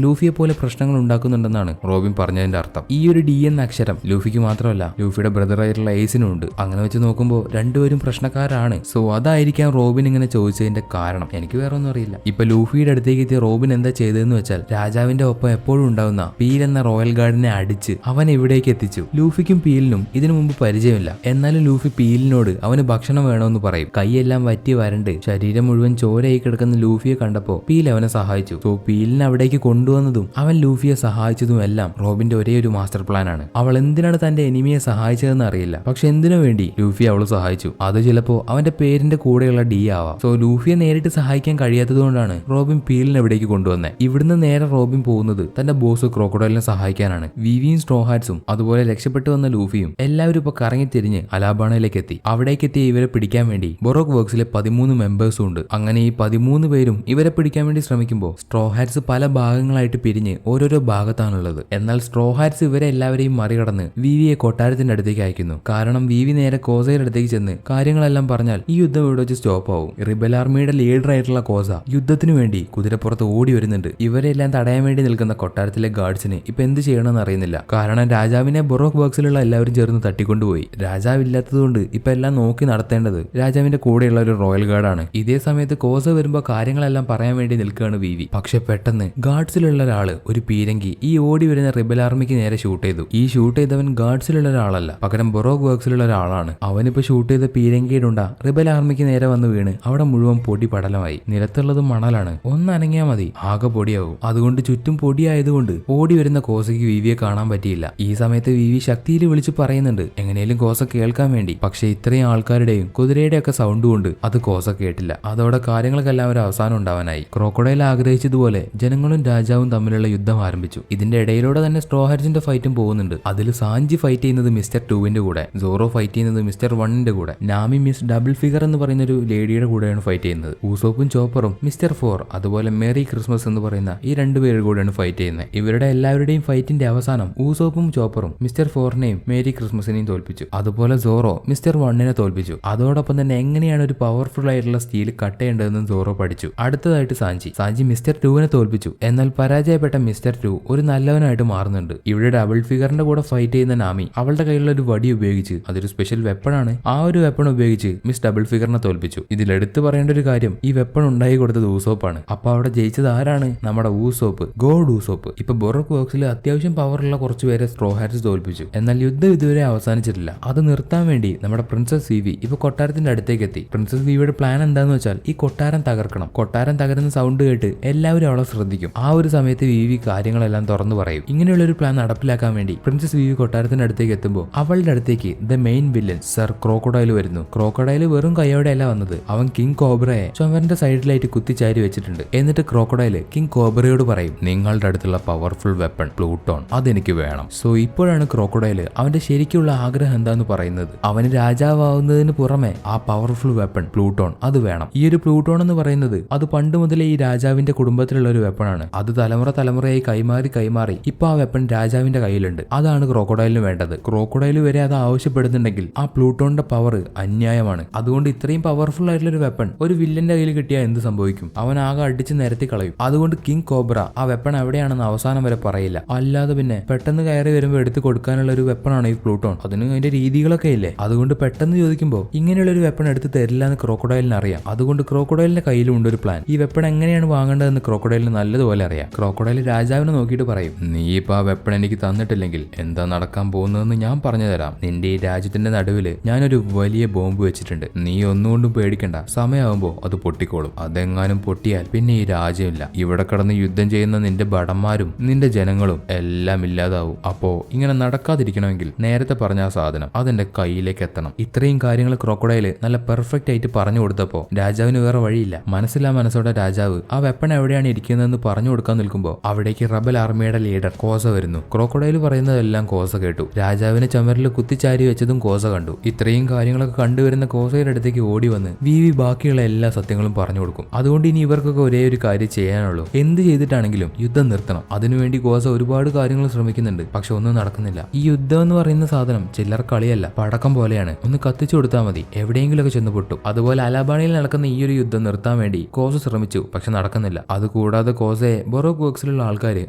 A: ലൂഫിയെ പോലെ പ്രശ്നങ്ങൾ ഉണ്ടാക്കുന്നുണ്ടെന്നാണ് റോബിൻ പറഞ്ഞതിന്റെ അർത്ഥം. ഈ ഒരു ഡി എന്ന അക്ഷരം ലൂഫിക്ക് മാത്രമല്ല ലൂഫിയുടെ ബ്രദറായിട്ടുള്ള എയ്സിനും ഉണ്ട്. അങ്ങനെ വെച്ച് നോക്കുമ്പോൾ രണ്ടുപേരും പ്രശ്നക്കാരാണ്. സോ അതായിരിക്കാം റോബിൻ ഇങ്ങനെ ചോദിച്ചതിന്റെ കാരണം. എനിക്ക് വേറെ ഒന്നും അറിയില്ല. ഇപ്പൊ ലൂഫിയുടെ അടുത്തേക്ക് എത്തിയ റോബിൻ എന്താ ചെയ്തതെന്ന് വെച്ചാൽ രാജാവിന്റെ ഒപ്പം എപ്പോഴും ഉണ്ടാവുന്ന പീൽ എന്ന റോയൽ ഗാർഡിനെ അടിച്ച് അവൻ ഇവിടേക്ക് എത്തിച്ചു. ലൂഫിക്കും പീലിനും ഇതിനു മുമ്പ് പരിചയമില്ല. എന്നാലും ലൂഫി പീലിനോട് അവന് ഭക്ഷണം വേണമെന്ന് പറയും. കൈയെല്ലാം വറ്റി വരണ്ട് ശരീരം മുഴുവൻ ചോരയായി കിടക്കുന്ന ലൂഫിയെ കണ്ടപ്പോ പീൽ അവനെ സഹായിച്ചു. സോ പീലിനെ അവിടേക്ക് കൊണ്ടുവന്നതും അവൻ ലൂഫിയെ സഹായിച്ചതും എല്ലാം റോബിന്റെ ഒരേ ഒരു മാസ്റ്റർ പ്ലാൻ ആണ്. അവൾ എന്തിനാണ് തന്റെ എനിമിയെ സഹായിച്ചതെന്ന് അറിയില്ല. പക്ഷെ എന്തിനു വേണ്ടി ലൂഫി അവളെ സഹായിച്ചു അത് ചിലപ്പോ അവന്റെ പേരിന്റെ കൂടെയുള്ള ഡി ആവാം. സോ ലൂഫിയെ നേരിട്ട് സഹായിക്കാൻ കഴിയാത്തത് കൊണ്ടാണ് റോബിൻ പീലിനെ എവിടേക്ക് കൊണ്ടുവന്നത്. ഇവിടുന്ന് നേരെ റോബിൻ പോകുന്നത് തന്റെ ബോസ് ക്രോക്കോഡൈലിനെ സഹായിക്കാനാണ്. വിവിയും സ്ട്രോ ഹാറ്റ്സും അതുപോലെ രക്ഷപ്പെട്ടു വന്ന ലൂഫിയും എല്ലാവരും ഇപ്പൊ കറങ്ങി തിരിഞ്ഞ് അലാബാണയിലേക്ക് എത്തി. അവിടേക്ക് എത്തി ഇവരെ പിടിക്കാൻ വേണ്ടി ബൊറോക്ക് വർക്സിലെ 13 മെമ്പേഴ്സും ഉണ്ട്. അങ്ങനെ ഈ 13 പേരും ഇവരെ പിടിക്കാൻ വേണ്ടി ശ്രമിക്കുമ്പോൾ സ്ട്രോ ഹാറ്റ്സ് പല ഭാഗങ്ങളായിട്ട് പിരിഞ്ഞ് ഓരോരോ ഭാഗത്താണുള്ളത്. എന്നാൽ സ്ട്രോ ഹാറ്റ്സ് ഇവരെ എല്ലാവരെയും മറികടന്ന് വിവിയെ കൊട്ടാരത്തിന്റെ അടുത്തേക്ക് അയക്കുന്നു. കാരണം വിവി നേരെ കോസയുടെ അടുത്തേക്ക് ചെന്ന് കാര്യങ്ങളെല്ലാം പറഞ്ഞാൽ ഈ യുദ്ധം ഇവിടെ വെച്ച് സ്റ്റോപ്പ് ആവും. റിബൽ ആർമിയുടെ ലീഡർ ആയിട്ടുള്ള കോസ യുദ്ധത്തിന് വേണ്ടി കുതിരപ്പുറത്ത് ഓടി വരുന്നുണ്ട്. ഇവരെല്ലാം തടയാൻ വേണ്ടി നിൽക്കുന്ന കൊട്ടാരത്തിലെ ഗാർഡ്സിന് ഇപ്പൊ എന്ത് ചെയ്യണമെന്ന് അറിയുന്നില്ല. കാരണം രാജാവിനെ ബൊറോക്ക് വർക്സിലുള്ള എല്ലാവരും ചേർന്ന് തട്ടിക്കൊണ്ടുപോയി. രാജാവില്ലാത്തതുകൊണ്ട് ഇപ്പൊ എല്ലാം നോക്കി നടത്തേണ്ടത് രാജാവിന്റെ കൂടെയുള്ള ഒരു റോയൽ ഗാർഡാണ്. ഇതേ സമയത്ത് കോസ വരുമ്പോ കാര്യങ്ങളെല്ലാം പറയാൻ വേണ്ടി നിൽക്കുകയാണ് വിവി. പക്ഷെ പെട്ടെന്ന് ഗാർഡ്സിലുള്ള ഒരാള് ഒരു പീരങ്കി ഈ ഓടി വരുന്ന റിബൽ ആർമിക്ക് നേരെ ഷൂട്ട് ചെയ്തു. ഈ ഷൂട്ട് ചെയ്തവൻ ഗാർഡ്സിലുള്ള ഒരാളല്ല, പകരം ബൊറോക്ക് വർക്സിലുള്ള ഒരാളാണ്. അവനിപ്പോ ഷൂട്ട് ചെയ്ത പീരങ്കിയിടുണ്ട റിബൽ ആർമിക്ക് നേരെ വന്ന് വീണ് അവിടെ മുഴുവൻ പൊടി പടലമായി. നിലത്തുള്ളത് മണലാണ്, ഒന്നനങ്ങിയാൽ മതി ആകെ പൊടിയാവും. അതുകൊണ്ട് ചുറ്റും പൊടിയായതുകൊണ്ട് ഓടി വരുന്ന കോസയ്ക്ക് വിവിയെ കാണാൻ പറ്റിയില്ല. ഈ സമയത്ത് വിവി ശക്തിയിൽ വിളിച്ചു പറയുന്നുണ്ട് എങ്ങനെയും കോസ കേൾക്കാൻ വേണ്ടി. പക്ഷെ ഇത്രയും ആൾക്കാരുടെയും കുതിരയുടെ ഒക്കെ സൗണ്ട് കൊണ്ട് അത് കോസ കേട്ടില്ല. അതോടെ കാര്യങ്ങൾക്കെല്ലാം ഒരു അവസാനം ഉണ്ടാവാനായി. ക്രോക്കോഡൈൽ ആഗ്രഹിച്ചതുപോലെ ജനങ്ങളും രാജാവും തമ്മിലുള്ള യുദ്ധം ആരംഭിച്ചു. ഇതിന്റെ ഇടയിലൂടെ തന്നെ സ്ട്രോ ഹാറ്റ്സിന്റെ ഫൈറ്റും പോകുന്നുണ്ട്. അതിൽ സാഞ്ചി ഫൈറ്റ് ചെയ്യുന്നത് മിസ്റ്റർ 2ന്റെ കൂടെ, സോറോ ഫൈറ്റ് ചെയ്യുന്നത് മിസ്റ്റർ 1ന്റെ കൂടെ, നാമി മിസ് ഡബിൾ ഫിഗർ എന്ന് പറയുന്ന ഒരു ലേഡിയുടെ കൂടെയാണ് ഫൈറ്റ് ചെയ്യുന്നത്. ഊസോപ്പും ചോപ്പറും മിസ്റ്റർ 4 അതുപോലെ മേരി ക്രിസ്മസ് എന്ന് പറയുന്ന ഈ രണ്ടുപേരുടെ കൂടെയാണ് ഫൈറ്റ് ചെയ്യുന്നത്. ഇവരുടെ എല്ലാവരുടെയും ഫൈറ്റിന്റെ അവസാനം ഊസോപ്പും ചോപ്പറും മിസ്റ്റർ 4നെയും മേരി ക്രിസ്മസിനെയും തോൽപ്പിച്ചു. അതുപോലെ സോറോ മിസ്റ്റർ 1നെ തോൽപ്പിച്ചു. അതോടൊപ്പം തന്നെ എങ്ങനെയാണ് ഒരു പവർഫുൾ ആയിട്ടുള്ള സ്റ്റീൽ കട്ട് ചെയ്യേണ്ടതെന്നും സോറോ പഠിച്ചു. അടുത്തതായിട്ട് സാഞ്ചി മിസ്റ്റർ 2നെ തോൽപ്പിച്ചു. എന്നാൽ പരാജയപ്പെട്ട മിസ്റ്റർ 2 ഒരു നല്ലവനായിട്ട് മാറുന്നുണ്ട്. ഇവിടെ ഡബിൾ ഫിഗറിന്റെ കൂടെ ഫൈറ്റ് ചെയ്യുന്ന നാമി അവളുടെ കയ്യിലുള്ള ഒരു വടി ഉപയോഗിച്ച്, അതൊരു സ്പെഷ്യൽ വെപ്പണാണ്, ആ ഒരു വെപ്പൺ ഉപയോഗിച്ച് മിസ് ഡബിൾ ഫിഗറിനെ തോൽപ്പിച്ചു. ഇതിൽ എടുത്തു പറയേണ്ട ഒരു കാര്യം ഈ വെപ്പൺ ഉണ്ടായി കൊടുത്തത് ഊസോപ്പാണ്. അപ്പൊ അവിടെ ജയിച്ചത് ആരാണ്? നമ്മുടെ ഊസോപ്പ്, ഗോഡ് ഊസോപ്പ്. ഇപ്പൊ ബൊറോക്ക് വർക്സിൽ അത്യാവശ്യം പവറുള്ള കുറച്ച് പേരെ സ്ട്രോ ഹാറ്റ്സ് തോൽപ്പിച്ചു. എന്നാൽ യുദ്ധം ഇതുവരെ അവസാനിച്ചിട്ടില്ല. അത് നിർത്താൻ വേണ്ടി നമ്മുടെ പ്രിൻസസ് വിവി ഇപ്പൊ കൊട്ടാരത്തിന്റെ അടുത്തേക്ക് എത്തി. പ്രിൻസസ് വിവിയുടെ പ്ലാൻ എന്താന്ന് വെച്ചാൽ ഈ കൊട്ടാരം തകർക്കണം. കൊട്ടാരം തകരുന്ന സൗണ്ട് കേട്ട് എല്ലാവരും അവളെ ശ്രദ്ധിക്കും. ആ ഒരു സമയത്ത് വിവി കാര്യങ്ങളെല്ലാം തുറന്നു പറയും. ഇങ്ങനെയുള്ള ഒരു പ്ലാൻ നടപ്പിലാക്കാൻ വേണ്ടി പ്രിൻസസ് വിവി കൊട്ടാരത്തിന്റെ അടുത്തേക്ക് എത്തുമ്പോൾ അവളുടെ അടുത്തേക്ക് the main villain sir crocodile വരുന്നു. ക്രോക്കോഡൈൽ വെറും കൈയോടെയല്ല വന്നത്. അവൻ കിങ് കോബ്രയെ ചുമരിന്റെ സൈഡിലായിട്ട് കുത്തിച്ചാരി വെച്ചിട്ടുണ്ട്. എന്നിട്ട് ക്രോക്കോഡൈൽ കിങ് കോബ്രയോട് പറയും, നിങ്ങളുടെ അടുത്തുള്ള പവർഫുൾ വെപ്പൺ പ്ലൂട്ടോൺ അതെനിക്ക് വേണം. സോ ഇപ്പോഴാണ് ക്രോക്കോഡൈൽ അവന്റെ ശരിക്കുള്ള ആഗ്രഹം എന്താന്ന് പറയുന്നത്. അവന് രാജാവാവുന്നതിന് പുറമെ ആ പവർഫുൾ വെപ്പൺ പ്ലൂട്ടോൺ അത് വേണം. ഈ ഒരു പ്ലൂട്ടോൺ എന്ന് പറയുന്നത് അത് പണ്ട് മുതലേ ഈ രാജാവിന്റെ കുടുംബത്തിലുള്ള ഒരു വെപ്പണാണ്. അത് തലമുറയായി കൈമാറി ഇപ്പൊ ആ വെപ്പൺ രാജാവിന്റെ കയ്യിലുണ്ട്. അതാണ് ക്രോക്കോഡൈലിന് വേണ്ടത്. ക്രോക്കോഡൈൽ വരെ അത് ആവശ്യപ്പെടുന്നുണ്ടെങ്കിൽ ആ പ്ലൂട്ടോണിന്റെ പവർ അന്യായമാണ്. അതുകൊണ്ട് ഇത്രയും പവർഫുൾ ആയിട്ടുള്ള ഒരു വെപ്പൺ ഒരു വില്ലന്റെ കയ്യിൽ കിട്ടിയാൽ എന്ത് സംഭവിക്കും? അവൻ ആകെ അടിച്ച് നിരത്തി കളയും. അതുകൊണ്ട് കിങ് കോബ്ര ആ വെപ്പൺ എവിടെയാണെന്ന് അവസാനം വരെ പറയില്ല. അല്ലാതെ പിന്നെ പെട്ടെന്ന് കയറി വരുമ്പോൾ എടുത്ത് കൊടുക്കാനുള്ള ഒരു വെപ്പണാണ് ഈ പ്ലൂട്ടോൺ. അതിന് അതിന്റെ രീതികളൊക്കെ ഇല്ലേ. അതുകൊണ്ട് പെട്ടെന്ന് ചോദിക്കുമ്പോൾ ഇങ്ങനെയുള്ള ഒരു വെപ്പൺ എടുത്ത് തരില്ല എന്ന് ക്രോക്കോഡൈലിന് അറിയാം. അതുകൊണ്ട് ക്രോക്കോഡൈലിന്റെ കയ്യിലും ഉണ്ട് ഒരു പ്ലാൻ. ഈ വെപ്പൺ എങ്ങനെയാണ് വാങ്ങേണ്ടതെന്ന് ക്രോക്കോഡൈലിന് നല്ലതുപോലെ അറിയാം. ക്രോക്കോഡൈൽ രാജാവിനെ നോക്കിയിട്ട് പറയും, നീ ഇപ്പൊ ആ വെപ്പൺ എനിക്ക് തന്നിട്ടില്ലെങ്കിൽ എന്താ നടക്കാൻ പോകുന്നതെന്ന് ഞാൻ പറഞ്ഞു തരാം. നിന്റെ ഈ രാജ്യത്തിന്റെ നടുവില് ഞാനൊരു വലിയ ബോംബ് വെച്ചിട്ടുണ്ട്. നീ ഒന്നുകൊണ്ടും പേടിക്കണ്ട, സമയമാകുമ്പോ അത് പൊട്ടിക്കോളും. അതെങ്ങാനും പൊട്ടിയാൽ പിന്നെ ഈ രാജ്യമില്ല. ഇവിടെ കിടന്ന് യുദ്ധം ചെയ്യുന്ന നിന്റെ ഭടന്മാരും നിന്റെ ജനങ്ങളും എല്ലാം ഇല്ലാതാവും. അപ്പോ ഇങ്ങനെ നടക്കാതിരിക്കണമെങ്കിൽ നേരത്തെ പറഞ്ഞ ആ സാധനം അതെന്റെ കയ്യിലേക്ക് എത്തണം. ഇത്രയും കാര്യങ്ങൾ ക്രോക്കോഡൈൽ നല്ല പെർഫെക്റ്റ് ആയിട്ട് പറഞ്ഞു കൊടുത്തപ്പോ രാജാവിന് വേറെ വഴിയില്ല. മനസ്സോടെ രാജാവ് ആ വെപ്പൺ എവിടെയാണ് ഇരിക്കുന്നതെന്ന് പറഞ്ഞു കൊടുക്കാൻ നിൽക്കുമ്പോൾ അവിടേക്ക് റബൽ ആർമിയുടെ ലീഡർ കോസ വരുന്നു. ക്രോക്കോഡൈൽ പറയുന്നതെല്ലാം കോസ കേട്ടു. രാജാവിനെ ചുമരിൽ കുത്തിച്ചാരി വെച്ചതും കോസ കണ്ടു. ഇത്രയും കാര്യങ്ങളൊക്കെ കണ്ടുവരുന്ന കോസയുടെ അടുത്തേക്ക് ഓടി വന്ന് വിവി ബാക്കിയുള്ള എല്ലാ സത്യങ്ങളും പറഞ്ഞു കൊടുക്കും. അതുകൊണ്ട് ഇനി ഇവർക്കൊക്കെ ഒരേ ഒരു കാര്യം ചെയ്യാനുള്ളൂ, എന്ത് ചെയ്തിട്ടാണെങ്കിലും യുദ്ധം നിർത്തണം. അതിനുവേണ്ടി കോസ ഒരുപാട് കാര്യങ്ങൾ ശ്രമിക്കുന്നുണ്ട്. പക്ഷെ ഒന്നും നടക്കുന്നില്ല. ഈ യുദ്ധം എന്ന് പറയുന്ന സാധനം ചില്ലർ കളിയല്ല, പടക്കം പോലെയാണ്. ഒന്ന് കത്തിച്ചു കൊടുത്താൽ മതി, എവിടെയെങ്കിലുമൊക്കെ ചെന്ന് പൊട്ടും. അതുപോലെ അലാബാണിയിൽ നടക്കുന്ന നടക്കുന്ന ഈ ഒരു യുദ്ധം നിർത്താൻ വേണ്ടി കോസ ശ്രമിച്ചു, പക്ഷെ നടക്കുന്നില്ല. അതുകൂടാതെ കോസയെ ബൊറോക്ക് വർക്സിലുള്ള ആൾക്കാർ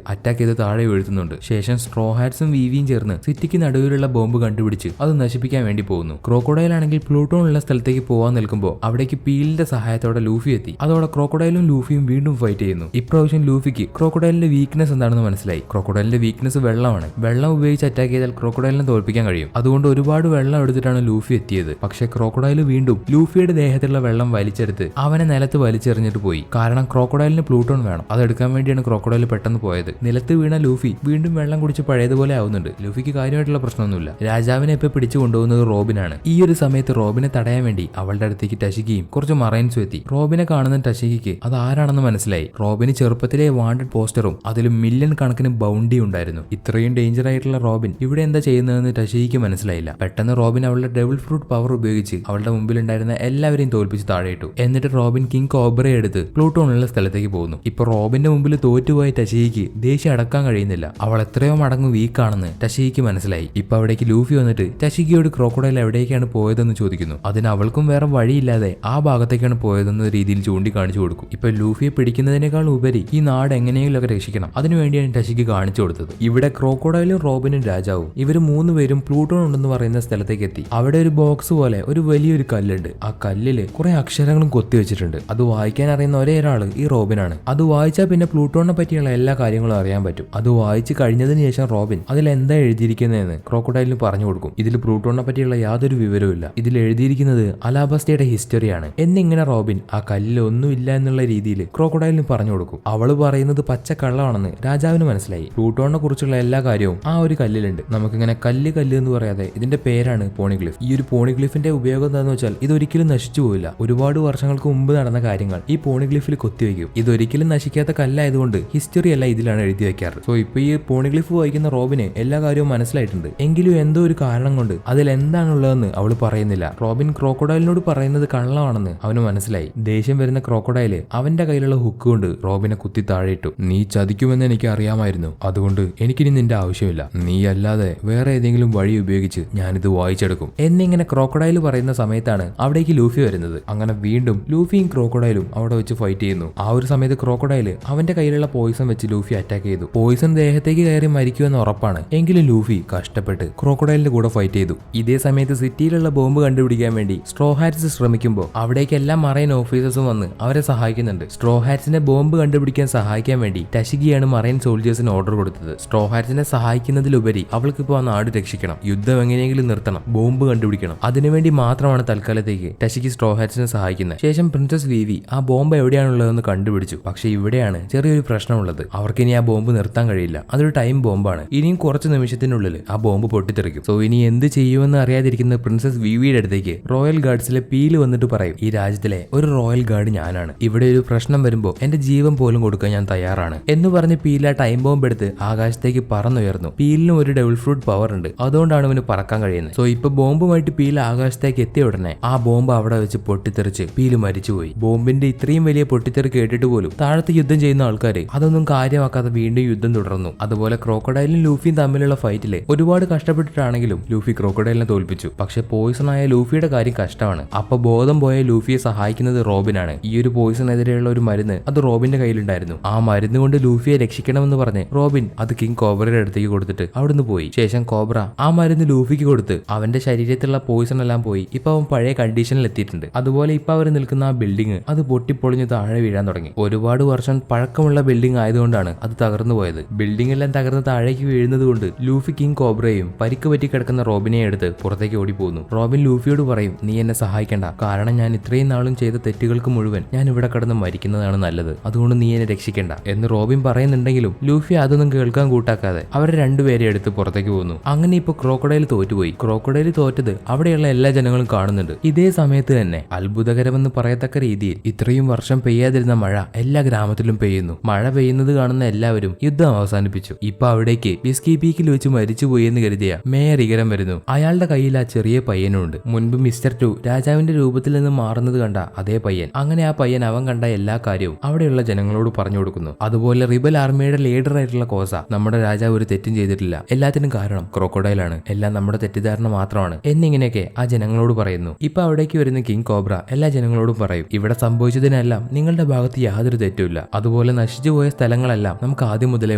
A: അറ്റാക്ക് ചെയ്ത് താഴെ വീഴ്ത്തുന്നുണ്ട്. ശേഷം സ്ട്രോ ഹാറ്റ്സും വിവിയും ചേർന്ന് സിറ്റിക്ക് നടുവിലുള്ള ബോംബ് കണ്ടുപിടിച്ച് അത് നശിപ്പിക്കാൻ വേണ്ടി പോകുന്നു. ക്രോക്കോഡൈൽ ആണെങ്കിൽ പ്ലൂട്ടോൺ ഉള്ള സ്ഥലത്തേക്ക് പോകാൻ നിൽക്കുമ്പോൾ അവിടേക്ക് പീലിന്റെ സഹായത്തോടെ ലൂഫി എത്തി. അതോടെ ക്രോക്കോഡൈലും ലൂഫിയും വീണ്ടും ഫൈറ്റ് ചെയ്യുന്നു. ഇപ്രാവശ്യം ലൂഫിക്ക് ക്രോക്കോഡൈലിന്റെ വീക്ക്നെസ് എന്താണെന്ന് മനസ്സിലായി. ക്രോക്കോഡൈലിന്റെ വീക്ക്നെസ് വെള്ളമാണ്. വെള്ളം ഉപയോഗിച്ച് അറ്റാക്ക് ചെയ്താൽ ക്രോക്കോഡൈലിനെ തോൽപ്പിക്കാൻ കഴിയും. അതുകൊണ്ട് ഒരുപാട് വെള്ളം എടുത്തിട്ടാണ് ലൂഫി എത്തിയത്. പക്ഷേ ക്രോക്കോഡൈൽ വീണ്ടും ലൂഫിയുടെ ദേഹത്തുള്ള വെള്ളം വലിച്ചെടുത്ത് അവനെ നിലത്ത് വലിച്ചെറിഞ്ഞിട്ട് പോയി. കാരണം ക്രോക്കോഡൈലിന് പ്ലൂട്ടോൺ വേണം. അതെടുക്കാൻ വേണ്ടിയാണ് ക്രോക്കോഡൈൽ പെട്ടെന്ന് പോയത്. നിലത്ത് വീണ ലൂഫി വീണ്ടും വെള്ളം കുടിച്ച് പഴയതുപോലെ ആവുന്നുണ്ട്. ലൂഫിക്ക് കാര്യമായിട്ടുള്ള പ്രശ്നമൊന്നുമില്ല. രാജാവിനെ ഇപ്പൊ പിടിച്ചു കൊണ്ടുപോകുന്നത് റോബിനാണ്. ഈ ഒരു സമയത്ത് റോബിനെ തടയാൻ വേണ്ടി അവളുടെ അടുത്തേക്ക് ടഷിക്കയും കുറച്ച് മറൈൻസും എത്തി. റോബിനെ കാണുന്ന ടഷിക്ക് അത് ആരാണെന്ന് മനസ്സിലായി. റോബിന് ചെറുപ്പത്തിലെ വാണ്ടഡ് പോസ്റ്ററും അതിലും മില്യൺ കണക്കിന് ബൗണ്ടി ഉണ്ടായിരുന്നു. ഇത്രയും ഡേഞ്ചർ ആയിട്ടുള്ള റോബിൻ ഇവിടെ എന്താ ചെയ്യുന്നതെന്ന് ടഷിക്ക് മനസ്സിലായില്ല. പെട്ടെന്ന് റോബിൻ അവളുടെ ഡബിൾ ഫ്രൂട്ട് പവർ ഉപയോഗിച്ച് അവളുടെ മുമ്പിലുണ്ടായിരുന്ന എല്ലാവരെയും തോൽപ്പിച്ച് താഴെയിട്ടു. എന്നിട്ട് റോബിൻ കിങ് കോബ്രയെ എടുത്ത് പ്ലൂട്ടോണുള്ള സ്ഥലത്തേക്ക് പോകുന്നു. ഇപ്പൊ റോബിന്റെ മുമ്പിൽ തോറ്റുപോയ ടഷിക്ക് ദേഷ്യം അടക്കാൻ കഴിയുന്നില്ല. അവൾ എത്രയോ മടങ്ങ് വീക്കാണെന്ന് ടഷിക്ക് മനസ്സിലായി. ഇപ്പൊ അവിടേക്ക് ലൂഫി വന്നിട്ട് ടഷിക്കയോട് ക്രോക്കോഡൈൽ എവിടേക്കാണ് പോയതെന്ന് ചോദിക്കുന്നു. അതിന് അവൾക്കും വേറെ വഴിയില്ലാതെ ആ ഭാഗത്തേക്കാണ് പോയതെന്ന രീതിയിൽ ചൂണ്ടിക്കാണിച്ചു കൊടുക്കും. ഇപ്പൊ ലൂഫിയെ പിടിക്കുന്നതിനേക്കാൾ ഉപരി ഈ നാട് എങ്ങനെയെങ്കിലുമൊക്കെ രക്ഷിക്കണം, അതിനുവേണ്ടിയാണ് ടഷിക്ക് കാണിച്ചു കൊടുത്തത്. ഇവിടെ ക്രോക്കോഡൈലും റോബിനും രാജാവും ഇവര് മൂന്നുപേരും പ്ലൂട്ടോൺ ഉണ്ടെന്ന് പറയുന്ന സ്ഥലത്തേക്ക് എത്തി. അവിടെ ഒരു ബോക്സ് പോലെ ഒരു വലിയൊരു കല്ലുണ്ട്. ആ കല്ലില് കുറെ അക്ഷരങ്ങളും കൊത്തിവെച്ചിട്ടുണ്ട്. അത് വായിക്കാൻ അറിയുന്ന ഒരേ ഒരാള് ഈ റോബിനാണ്. അത് വായിച്ചാൽ പിന്നെ പ്ലൂട്ടോണിനെ പറ്റിയുള്ള എല്ലാ കാര്യങ്ങളും അറിയാൻ പറ്റും. അത് വായിച്ച് കഴിഞ്ഞതിന് ശേഷം റോബിൻ അതിൽ എന്താ എഴുതിയിരിക്കുന്നതെന്ന് ക്രോക്കോഡൈലിന് പറഞ്ഞു കൊടുക്കും. ഇതിൽ പ്ലൂട്ടോണിനെ പറ്റിയുള്ള യാതൊരു വിവരവും ഇല്ല. ഇതിൽ എഴുതിയിരിക്കുന്നത് അലാബസ്റ്റയുടെ ഹിസ്റ്ററിയാണ് എന്നിങ്ങനെ റോബിൻ ആ കല്ലിൽ ഒന്നുമില്ല എന്നുള്ള രീതിയിൽ ക്രോക്കോഡൈലിന് പറഞ്ഞു കൊടുക്കും. അവള് പറയുന്നത് പച്ച കള്ളമാണെന്ന് രാജാവിന് മനസ്സിലായി. പ്ലൂട്ടോണിനെ കുറിച്ചുള്ള എല്ലാ കാര്യവും ആ ഒരു കല്ലിലുണ്ട്. നമുക്കിങ്ങനെ കല്ല് കല്ല് എന്ന് പറയാതെ ഇതിന്റെ പേരാണ് പോണിഗ്ലിഫ്. ഈ ഒരു പോണിഗ്ലിഫിന്റെ ഉപയോഗം എന്താണെന്ന് വെച്ചാൽ ഇതൊരിക്കലും നശിച്ചു പോവില്ല. ഒരുപാട് വർഷങ്ങൾക്ക് മുമ്പ് നടന്ന കാര്യങ്ങൾ ഈ പോണിഗ്ലിഫിൽ കൊത്തിവെക്കും. ഇതൊരിക്കലും നശിക്കാത്ത കല്ലായതുകൊണ്ട് ഹിസ്റ്ററി അല്ല ഇതിലാണ് എഴുതി വെക്കാറ്. സോ ഇപ്പൊ ഈ പോണിഗ്ലിഫ് വായിക്കുന്ന റോബിന് എല്ലാ കാര്യവും മനസ്സിലായിട്ടുണ്ട്. എങ്കിലും എന്തോ ഒരു കാരണം കൊണ്ട് അതിൽ എന്താണുള്ളതെന്ന് അവള് പറയുന്നില്ല. റോബിൻ ക്രോക്കോഡൈലിനോട് പറയുന്നത് കള്ളമാണെന്ന് അവന് മനസ്സിലായി. ദേഷ്യം വരുന്ന ക്രോക്കോഡൈല് അവന്റെ കയ്യിലുള്ള ഹുക്ക് കൊണ്ട് റോബിനെ കുത്തി താഴെയിട്ടു. നീ ചതിക്കുമെന്ന് എനിക്ക് അറിയാമായിരുന്നു. അതുകൊണ്ട് എനിക്കിനി നിന്റെ ആവശ്യമില്ല. നീ അല്ലാതെ വേറെ ഏതെങ്കിലും വഴി ഉപയോഗിച്ച് ഞാനിത് വായിച്ചെടുക്കും എന്നിങ്ങനെ ക്രോക്കോഡൈൽ പറയുന്ന സമയത്താണ് അവിടേക്ക് ലൂഫി വരുന്നത്. അങ്ങനെ വീണ്ടും ലൂഫിയും ക്രോക്കോഡൈലും അവിടെ വെച്ച് ഫൈറ്റ് ചെയ്യുന്നു. ആ ഒരു സമയത്ത് ക്രോക്കോഡൈൽ അവന്റെ കയ്യിലുള്ള പോയിസൺ വെച്ച് ലൂഫി അറ്റാക്ക് ചെയ്തു. പോയിസൺ ദേഹത്തേക്ക് കയറി മരിക്കുമെന്ന് ഉറപ്പാണ്. എങ്കിലും ലൂഫി കഷ്ടപ്പെട്ട് ക്രോക്കോഡൈലിന്റെ കൂടെ ഫൈറ്റ് ചെയ്തു. ഇതേ സമയത്ത് സിറ്റിയിലുള്ള ബോംബ് കണ്ടുപിടിക്കാൻ വേണ്ടി സ്ട്രോ ഹാറ്റ്സ് ശ്രമിക്കുമ്പോൾ അവിടേക്ക് എല്ലാ മറൈൻ ഓഫീസേഴ്സും വന്ന് അവരെ സഹായിക്കുന്നുണ്ട്. സ്ട്രോ ഹാറ്റ്സിനെ ബോംബ് കണ്ടുപിടിക്കാൻ സഹായിക്കാൻ വേണ്ടി ടഷിക്കിയാണ് മറൈൻ സോൾജേഴ്സിന് ഓർഡർ കൊടുത്തത്. സ്ട്രോ ഹാറ്റ്സിനെ സഹായിക്കുന്നതിലുപരി അവൾക്കിപ്പോൾ ആ നാട് രക്ഷിക്കണം, യുദ്ധം എങ്ങനെയെങ്കിലും നിർത്തണം, ബോംബ് കണ്ടുപിടിക്കണം. അതിനുവേണ്ടി മാത്രമാണ് തൽക്കാലത്തേക്ക് ടഷിക്ക് സ്ട്രോ ഹാറ്റ്സിനെ സഹായിക്കുന്നത്. ശേഷം പ്രിൻസസ് വിവി ആ ബോംബ് എവിടെയാണുള്ളതെന്ന് കണ്ടുപിടിച്ചു. പക്ഷെ ഇവിടെയാണ് ചെറിയൊരു പ്രശ്നമുള്ളത്. അവർക്കിനി ആ ബോംബ് നിർത്താൻ കഴിയില്ല. അതൊരു ടൈം ബോംബാണ്. ഇനിയും കുറച്ച് നിമിഷത്തിനുള്ളിൽ ആ ബോംബ് പൊട്ടിത്തെറിക്കും. സോ ഇനി എന്ത് ചെയ്യുമെന്ന് അറിയാതിരിക്കുന്ന പ്രിൻസസ് വിവിയുടെ അടുത്തേക്ക് റോയൽ ഗാർഡ്സിലെ പീല് വന്നിട്ട് പറയും, ഈ രാജ്യത്തിലെ ഒരു റോയൽ ഗാർഡ് ഞാനാണ്. ഇവിടെ ഒരു പ്രശ്നം വരുമ്പോൾ എന്റെ ജീവൻ പോലും കൊടുക്കാൻ ഞാൻ തയ്യാറാണ് എന്ന് പറഞ്ഞ് പീൽ ആ ടൈം ബോംബ് എടുത്ത് ആകാശത്തേക്ക് പറന്നുയർന്നു. പീലിനും ഒരു ഡബിൾ ഫ്രൂട്ട് പവർ ഉണ്ട്. അതുകൊണ്ടാണ് ഇവന് പറക്കാൻ കഴിയുന്നത്. സോ ഇപ്പൊ ബോംബുമായിട്ട് പീൽ ആകാശത്തേക്ക് എത്തിയ ഉടനെ ആ ബോംബ് അവിടെ വെച്ച് പൊട്ടിത്തെറിച്ച് പീല് മരിച്ചുപോയി. ബോംബിന്റെ ഇത്രയും വലിയ പൊട്ടിത്തെറി കേട്ടിട്ട് പോലും താഴത്ത് യുദ്ധം ചെയ്യുന്ന ആൾക്കാര് അതൊന്നും കാര്യമാക്കാതെ വീണ്ടും യുദ്ധം തുടർന്നു. അതുപോലെ ക്രോക്കോഡൈലും ലൂഫിയും തമ്മിലുള്ള ഫൈറ്റില് ഒരുപാട് കഷ്ടപ്പെട്ടിട്ടാണെങ്കിലും ലൂഫി ക്രോക്കോഡൈലിനെ തോൽപ്പിച്ചു. പക്ഷെ പോയിസൺ ആയ ലൂഫിയുടെ കാര്യം കഷ്ടമാണ്. അപ്പൊ ബോധം പോയ ലൂഫിയെ സഹായിക്കുന്നത് റോബിനാണ്. ഈ ഒരു പോയിസണെതിരെയുള്ള ഒരു മരുന്ന് അത് റോബിന്റെ കയ്യിലുണ്ടായിരുന്നു. ആ മരുന്ന് കൊണ്ട് ലൂഫിയെ രക്ഷിക്കണമെന്ന് പറഞ്ഞ് റോബിൻ അത് കിങ് കോബ്രയുടെ അടുത്തേക്ക് കൊടുത്തിട്ട് അവിടുന്ന് പോയി. ശേഷം കോബ്ര ആ മരുന്ന് ലൂഫിക്ക് കൊടുത്ത് അവന്റെ ശരീരത്തിലുള്ള പോയിസൺ എല്ലാം പോയി. ഇപ്പൊ അവൻ പഴയ കണ്ടീഷനിൽ എത്തിയിട്ടുണ്ട്. അതുപോലെ ഇപ്പൊ അവർ നിൽക്കുന്ന ആ ബിൽഡിംഗ് അത് പൊട്ടിപ്പൊളിഞ്ഞ് താഴെ വീഴാൻ തുടങ്ങി. ഒരുപാട് വർഷം പഴക്കമുള്ള ബിൽഡിംഗ് ആയതുകൊണ്ടാണ് അത് തകർന്നു പോയത്. ബിൽഡിംഗ് എല്ലാം തകർന്ന് താഴേക്ക് വീഴുന്നത് കൊണ്ട് ലൂഫി കിങ് കോബ്രയും പരിക്ക് പറ്റി കിടക്കുന്ന റോബിനെ എടുത്ത് പുറത്തേക്ക് ഓടിപ്പോകുന്നു. റോബിൻ ലൂഫിയോട് പറയും, നീ എന്നെ സഹായിക്കണ്ട, കാരണം ഞാൻ ഇത്രയും നാളും ചെയ്ത തെറ്റുകൾക്ക് മുഴുവൻ ഞാൻ ഇവിടെ കിടന്ന് മരിക്കുന്നതാണ് നല്ലത്, അതുകൊണ്ട് നീ എന്നെ രക്ഷിക്കണ്ട എന്ന് റോബിൻ പറയുന്നുണ്ടെങ്കിലും ലൂഫി അതൊന്നും കേൾക്കാൻ കൂട്ടാക്കാതെ അവരെ രണ്ടുപേരെ എടുത്ത് പുറത്തേക്ക് പോകുന്നു. അങ്ങനെ ഇപ്പൊ ക്രോക്കോഡൈൽ തോറ്റുപോയി. ക്രോക്കോഡൈൽ തോറ്റത് അവിടെയുള്ള എല്ലാ ജനങ്ങളും കാണുന്നുണ്ട്. ഇതേ സമയത്ത് തന്നെ അത്ഭുതകരമെന്ന് പറയത്തക്ക രീതിയിൽ ഇത്രയും വർഷം പെയ്യാതിരുന്ന മഴ എല്ലാ ഗ്രാമത്തിലും പെയ്യുന്നു. മഴ പെയ്യുന്നത് കാണുന്ന എല്ലാവരും യുദ്ധം അവസാനിപ്പിച്ചു. ഇപ്പൊ അവിടേക്ക് വിസ്കി പീക്കിൽ വെച്ച് മരിച്ചുപോയി എന്ന് കരുതിയ മേയർ ഇകരം വരുന്നു. അയാളുടെ കയ്യിൽ ആ ചെറിയ പയ്യനുണ്ട്. മുൻപ് മിസ്റ്റർ ടു രാജാവിന്റെ രൂപത്തിൽ നിന്ന് മാറുന്നത് കണ്ട അതേ പയ്യൻ. അങ്ങനെ ആ പയ്യൻ അവൻ കണ്ട എല്ലാ കാര്യവും അവിടെയുള്ള ജനങ്ങളോട് പറഞ്ഞു കൊടുക്കുന്നു. അതുപോലെ റിബൽ ആർമിയുടെ ലീഡർ ആയിട്ടുള്ള കോസ, നമ്മുടെ രാജാവ് ഒരു തെറ്റും ചെയ്തിട്ടില്ല, എല്ലാത്തിനും കാരണം ക്രോക്കോഡൈലാണ്, എല്ലാം നമ്മുടെ തെറ്റിദ്ധാരണ മാത്രമാണ് എന്നിങ്ങനെയൊക്കെ ആ ജനങ്ങളോട് പറയുന്നു. ഇപ്പൊ അവിടേക്ക് വരുന്ന കിങ് കോബ്ര എല്ലാ ജനങ്ങളോടും പറയും ഇവിടെ സംഭവിച്ചതിനെല്ലാം നിങ്ങളുടെ ഭാഗത്ത് യാതൊരു തെറ്റുമില്ല, അതുപോലെ നശിച്ചുപോയ സ്ഥലങ്ങളെല്ലാം നമുക്ക് ആദ്യം മുതലേ